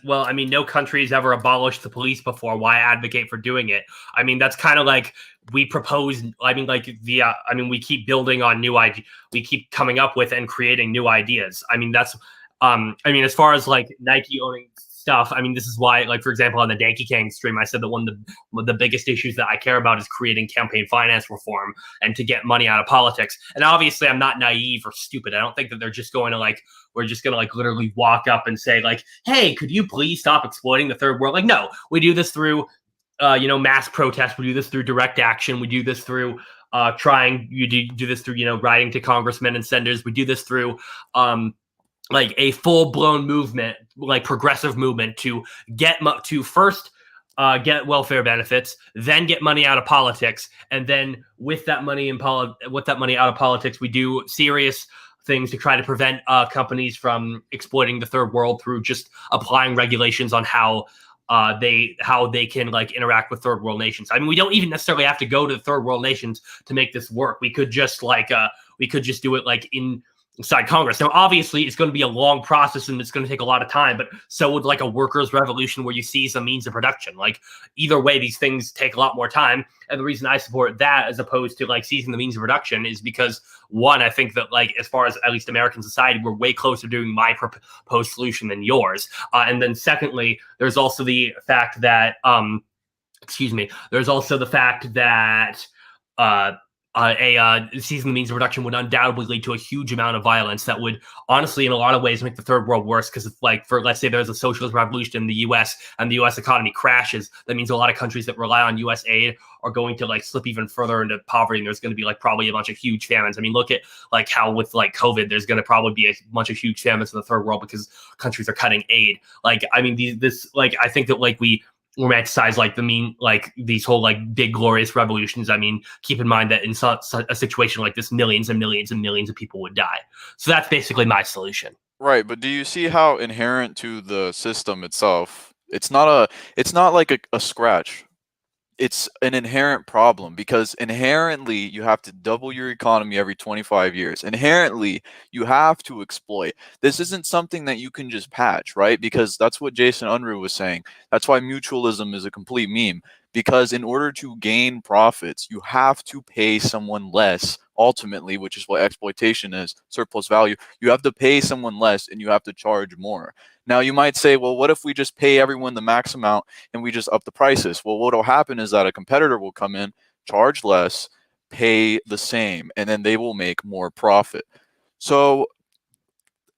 no country's ever abolished the police before. Why advocate for doing it? I mean, that's kind of like we propose. We keep building on new ideas. We keep coming up with and creating new ideas. I mean, that's, as far as like Nike owning stuff, I mean, this is why, like, for example, on the Danky Kang stream, I said that one of the biggest issues that I care about is creating campaign finance reform and to get money out of politics. And obviously, I'm not naive or stupid. I don't think that they're just going to we're just going to literally walk up and say like, hey, could you please stop exploiting the third world? Like, no, we do this through, mass protest. We do this through direct action. We do this through do this through, writing to congressmen and senators. We do this through, like a full-blown movement, like progressive movement, to first get welfare benefits, then get money out of politics, and then with that money out of politics, we do serious things to try to prevent companies from exploiting the third world through just applying regulations on how they can like interact with third world nations. I mean, we don't even necessarily have to go to the third world nations to make this work. We could just do it like inside Congress. Now, obviously, it's going to be a long process and it's going to take a lot of time, but so would like a workers' revolution where you seize a means of production. Like, either way, these things take a lot more time. And the reason I support that as opposed to like seizing the means of production is because, one, I think that like as far as at least American society, we're way closer to doing my proposed solution than yours. And then secondly, there's also the fact that seizing the means of production would undoubtedly lead to a huge amount of violence that would honestly in a lot of ways make the third world worse, because let's say there's a socialist revolution in the US and the US economy crashes, that means a lot of countries that rely on US aid are going to like slip even further into poverty, and there's going to be like probably a bunch of huge famines. I mean, look at like how with like COVID, there's going to probably be a bunch of huge famines in the third world because countries are cutting aid. Like, I mean, I think that like we romanticize like these whole like big glorious revolutions. I mean, keep in mind that in a situation like this, millions and millions and millions of people would die. So that's basically my solution. Right, but do you see how inherent to the system itself? It's not like a scratch. It's an inherent problem, because inherently you have to double your economy every 25 years. Inherently, you have to exploit. This isn't something that you can just patch, right? Because that's what Jason Unruhe was saying. That's why mutualism is a complete meme. Because in order to gain profits, you have to pay someone less, ultimately, which is what exploitation is, surplus value. You have to pay someone less and you have to charge more. Now, you might say, well, what if we just pay everyone the max amount and we just up the prices? Well, what will happen is that a competitor will come in, charge less, pay the same, and then they will make more profit. So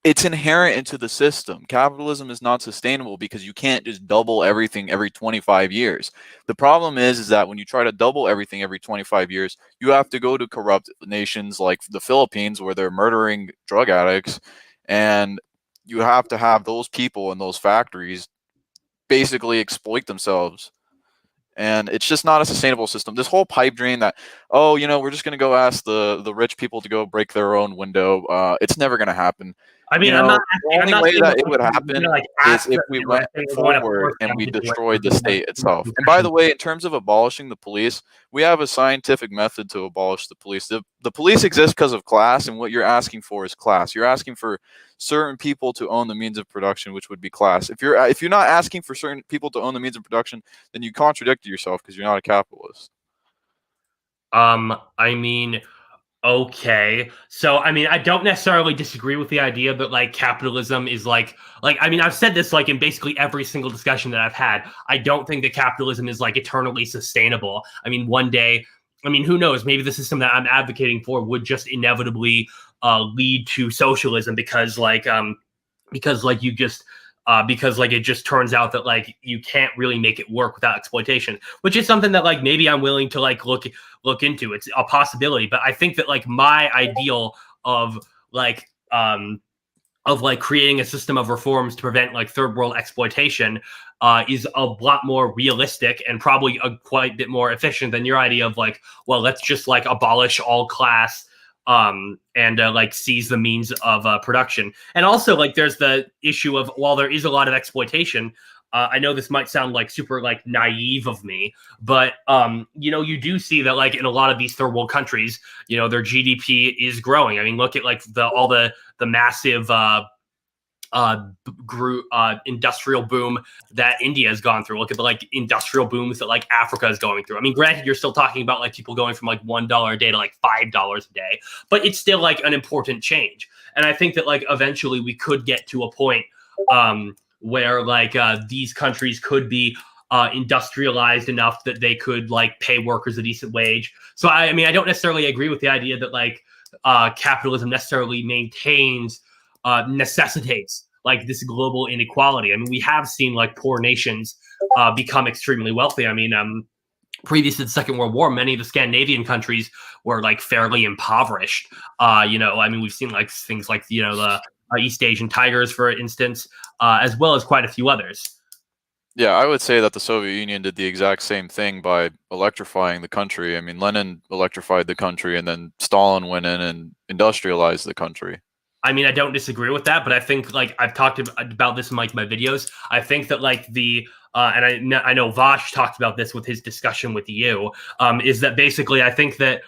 it's inherent into the system. Capitalism is not sustainable because you can't just double everything every 25 years. The problem is that when you try to double everything every 25 years, you have to go to corrupt nations like the Philippines where they're murdering drug addicts, and you have to have those people in those factories basically exploit themselves. And it's just not a sustainable system. This whole pipe dream that, we're just going to go ask the rich people to go break their own window, it's never going to happen. I mean, the only way that it would happen is if we went forward and we destroyed the state itself. And by the way, in terms of abolishing the police, we have a scientific method to abolish the police. The police exist because of class, and what you're asking for is class. You're asking for certain people to own the means of production, which would be class. If you're not asking for certain people to own the means of production, then you contradict yourself because you're not a capitalist. Okay. So, I don't necessarily disagree with the idea that like capitalism is I've said this like in basically every single discussion that I've had. I don't think that capitalism is like eternally sustainable. I mean, one day, who knows? Maybe the system that I'm advocating for would just inevitably lead to socialism because it just turns out that like you can't really make it work without exploitation, which is something that like maybe I'm willing to like look into. It's a possibility, but I think that like my ideal of creating a system of reforms to prevent like third world exploitation is a lot more realistic and probably quite a bit more efficient than your idea of like, well, let's just like abolish all class and like seize the means of production. And also, like, there's the issue of, while there is a lot of exploitation, I know this might sound like super like naive of me, but you know, you do see that like in a lot of these third world countries, you know, their GDP is growing. I mean, look at like all the massive industrial boom that India has gone through. Look at the like industrial booms that like Africa is going through. I mean, granted, you're still talking about like people going from like $1 a day to like $5 a day, but it's still like an important change. And I think that like eventually we could get to a point where like these countries could be industrialized enough that they could like pay workers a decent wage. So I mean, I don't necessarily agree with the idea that like capitalism necessarily necessitates like this global inequality. I mean, we have seen like poor nations become extremely wealthy. I mean, previous to the Second World War, many of the Scandinavian countries were like fairly impoverished. You know, I mean, we've seen like things like, you know, the East Asian tigers, for instance, as well as quite a few others. Yeah, I would say that the Soviet Union did the exact same thing by electrifying the country. I mean, Lenin electrified the country, and then Stalin went in and industrialized the country. I mean, I don't disagree with that, but I think like I've talked about this in like my videos. I think that like the and I know Vash talked about this with his discussion with you, is that basically I think that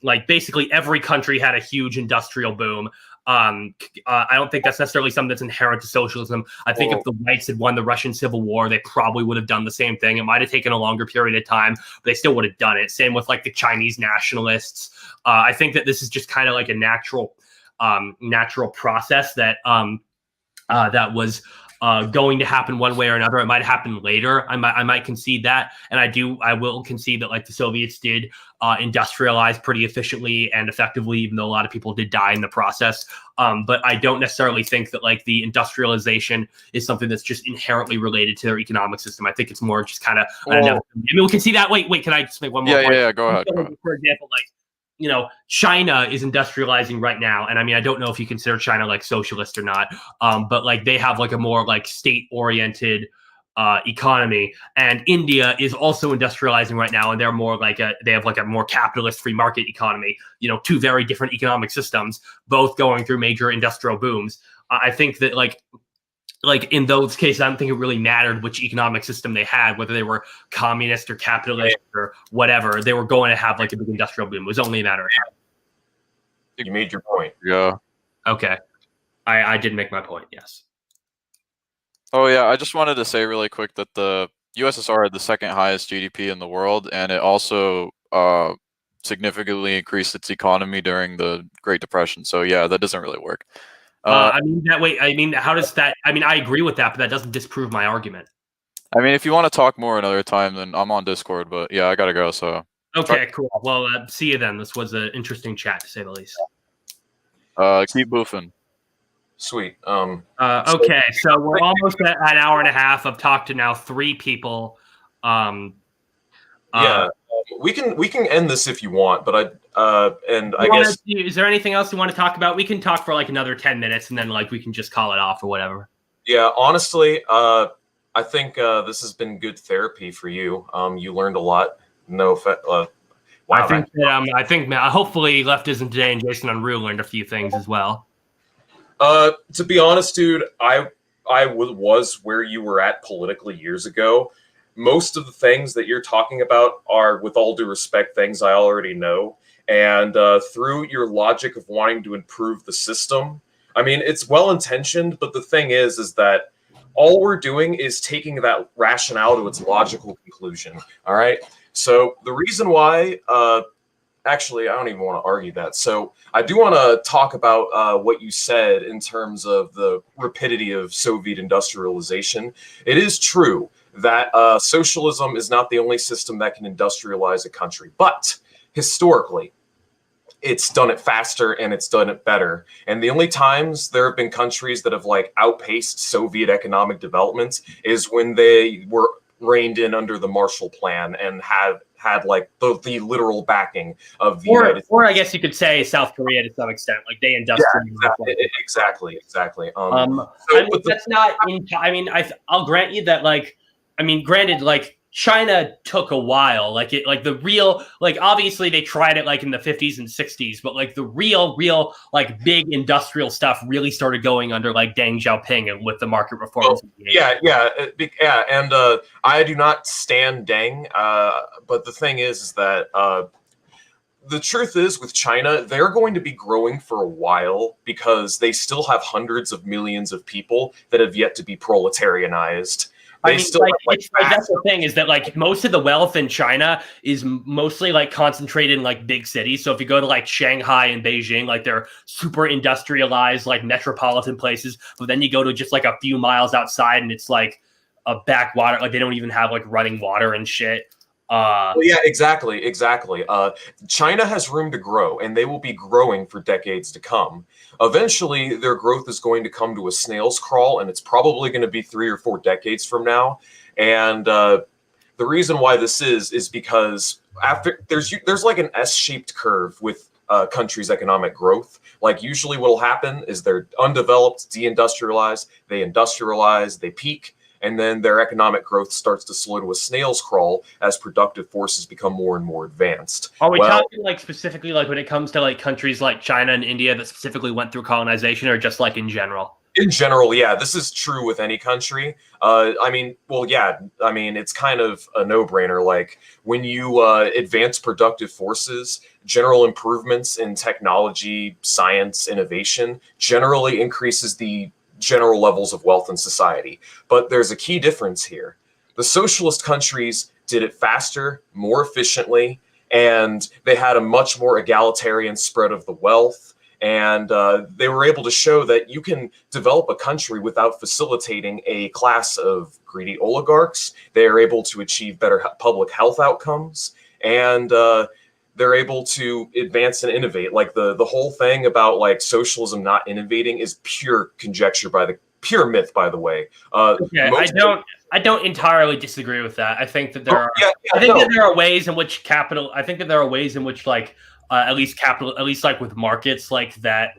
like basically every country had a huge industrial boom. I don't think that's necessarily something that's inherent to socialism. I think if the whites had won the Russian Civil War, they probably would have done the same thing. It might have taken a longer period of time, but they still would have done it. Same with like the Chinese nationalists. I think that this is just kind of like a natural process that that was going to happen one way or another. It might happen later. I might concede that, and I will concede that like the Soviets did industrialize pretty efficiently and effectively, even though a lot of people did die in the process. But I don't necessarily think that like the industrialization is something that's just inherently related to their economic system. I think it's more just kind of. I mean, we can see that. Wait, can I just make one more point? Yeah. Go ahead. For example, like, you know, China is industrializing right now. And I mean, I don't know if you consider China like socialist or not, but like they have like a more like state-oriented economy. And India is also industrializing right now. And they're more like they have like a more capitalist free market economy, you know, two very different economic systems, both going through major industrial booms. I think that like in those cases, I don't think it really mattered which economic system they had, whether they were communist or capitalist or whatever. They were going to have like a big industrial boom. It was only a matter of time. You made your point. Yeah. Okay. I did make my point, yes. Oh, yeah. I just wanted to say really quick that the USSR had the second highest GDP in the world, and it also significantly increased its economy during the Great Depression. So, yeah, that doesn't really work. I mean, that way, I mean, how does that, I mean, I agree with that, but that doesn't disprove my argument. I mean, if you want to talk more another time, then I'm on Discord, but yeah, I gotta go, so. Okay, cool. Well, see you then. This was an interesting chat, to say the least. Keep boofing. Sweet. Okay, so we're almost at an hour and a half. I've talked to now 3 people. Yeah, we can end this if you want, but I guess is there anything else you want to talk about? We can talk for like another 10 minutes, and then like we can just call it off or whatever. Yeah, honestly, I think this has been good therapy for you. You learned a lot. Wow, I think hopefully Leftism Today and Jason Unruhe learned a few things as well. To be honest, dude, I was where you were at politically years ago. Most of the things that you're talking about are, with all due respect, things I already know. And through your logic of wanting to improve the system, I mean, it's well-intentioned, but the thing is that all we're doing is taking that rationale to its logical conclusion, all right? So the reason why, actually, I don't even want to argue that. So I do want to talk about what you said in terms of the rapidity of Soviet industrialization. It is true that socialism is not the only system that can industrialize a country, but historically, it's done it faster and it's done it better. And the only times there have been countries that have like outpaced Soviet economic development is when they were reined in under the Marshall Plan and had like the literal backing of the United States. Or I guess you could say South Korea to some extent, like they industrialized. Yeah, exactly. That's not. I mean, I'll grant you that. Like, I mean, granted, like China took a while. Like the real, like obviously they tried it like in the 50s and 60s, but like the real like big industrial stuff really started going under like Deng Xiaoping and with the market reforms. And I do not stand Deng, but the thing is that the truth is with China, they're going to be growing for a while because they still have hundreds of millions of people that have yet to be proletarianized. That's the thing is that like most of the wealth in China is mostly like concentrated in like big cities. So if you go to like Shanghai and Beijing, like they're super industrialized, like metropolitan places. But then you go to just like a few miles outside and it's like a backwater. Like they don't even have like running water and shit. Exactly. China has room to grow, and they will be growing for decades to come. Eventually, their growth is going to come to a snail's crawl, and it's probably going to be 3 or 4 decades from now. And the reason why this is because after there's like an S-shaped curve with countries' economic growth. Like usually, what will happen is they're undeveloped, deindustrialized, they industrialize, they peak. And then their economic growth starts to slow to a snail's crawl as productive forces become more and more advanced. Are we talking like specifically like when it comes to like countries like China and India that specifically went through colonization, or just like in general? In general, yeah, this is true with any country. It's kind of a no-brainer. Like when you advance productive forces, general improvements in technology, science, innovation generally increases the general levels of wealth in society. But there's a key difference here. The socialist countries did it faster, more efficiently, and they had a much more egalitarian spread of the wealth. And they were able to show that you can develop a country without facilitating a class of greedy oligarchs. They are able to achieve better public health outcomes, and they're able to advance and innovate. Like the whole thing about like socialism not innovating is pure conjecture pure myth, by the way. I don't entirely disagree with that. I think that there are ways in which like at least like with markets like that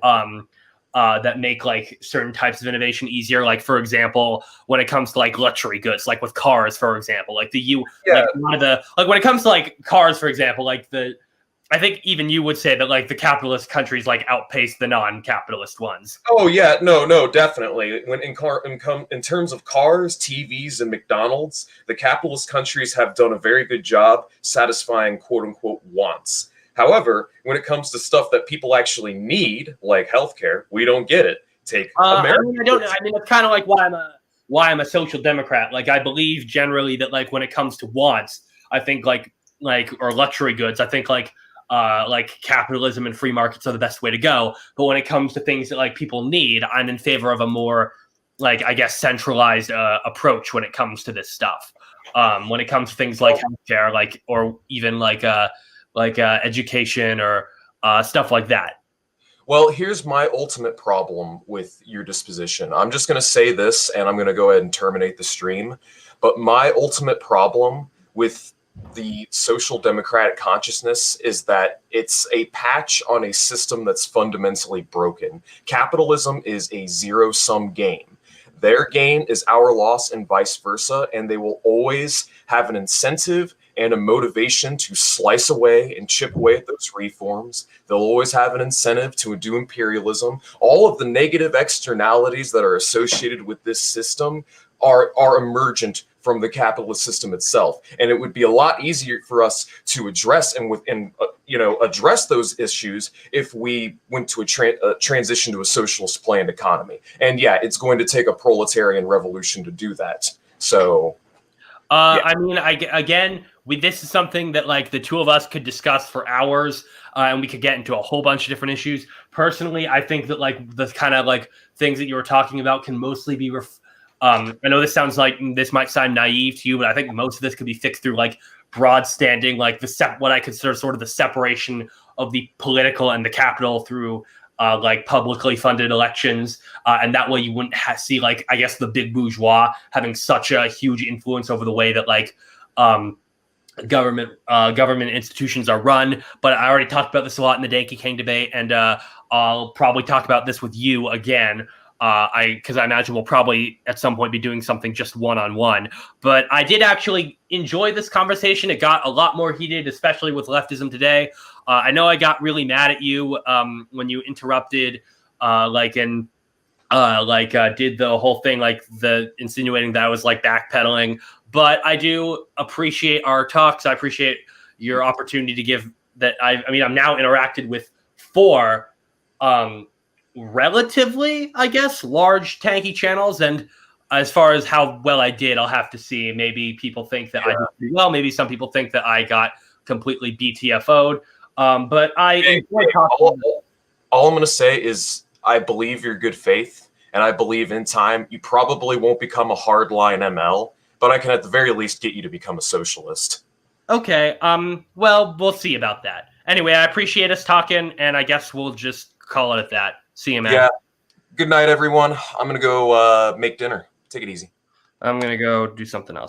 that make like certain types of innovation easier. Like for example, when it comes to like luxury goods, like with cars, for example, when it comes to like cars, for example, like I think even you would say that like the capitalist countries like outpace the non-capitalist ones. Oh yeah, no, definitely. When in terms of cars, TVs, and McDonald's, the capitalist countries have done a very good job satisfying quote unquote wants. However, when it comes to stuff that people actually need, like healthcare, we don't get it. Take America. It's kind of like why I'm a social democrat. Like I believe generally that like when it comes to wants, I think or luxury goods, I think like capitalism and free markets are the best way to go. But when it comes to things that like people need, I'm in favor of a more like, I guess, centralized approach when it comes to this stuff. When it comes to things like healthcare, like, or even like education or stuff like that. Well, here's my ultimate problem with your disposition. I'm just going to say this, and I'm going to go ahead and terminate the stream. But my ultimate problem with the social democratic consciousness is that it's a patch on a system that's fundamentally broken. Capitalism is a zero-sum game. Their gain is our loss and vice versa, and they will always have an incentive and a motivation to slice away and chip away at those reforms. They'll always have an incentive to do imperialism. All of the negative externalities that are associated with this system are emergent from the capitalist system itself, and it would be a lot easier for us to address address those issues if we went to a transition to a socialist planned economy. And yeah, it's going to take a proletarian revolution to do that. So, this is something that like the two of us could discuss for hours, and we could get into a whole bunch of different issues. Personally, I think that like the kind of like things that you were talking about can mostly be I know this might sound naive to you, but I think most of this could be fixed through like broad standing, like what I consider sort of the separation of the political and the capital through like publicly funded elections. And that way you wouldn't see like, I guess, the big bourgeois having such a huge influence over the way that like government institutions are run. But I already talked about this a lot in the Danke King debate, and I'll probably talk about this with you again. Because I imagine we'll probably at some point be doing something just one-on-one. But I did actually enjoy this conversation. It got a lot more heated, especially with leftism today. I know I got really mad at you when you interrupted, did the whole thing, like the insinuating that I was like backpedaling. But I do appreciate our talks. I appreciate your opportunity to give that. I'm now interacted with 4 relatively, I guess, large tanky channels. And as far as how well I did, I'll have to see. Maybe people think that I did pretty well. Maybe some people think that I got completely BTFO'd. But I enjoy talking. All I'm going to say is I believe your good faith, and I believe in time you probably won't become a hardline ML, but I can at the very least get you to become a socialist. Okay. Well, we'll see about that. Anyway, I appreciate us talking, and I guess we'll just call it at that. See you, man. Yeah. Good night, everyone. I'm going to go make dinner. Take it easy. I'm going to go do something else.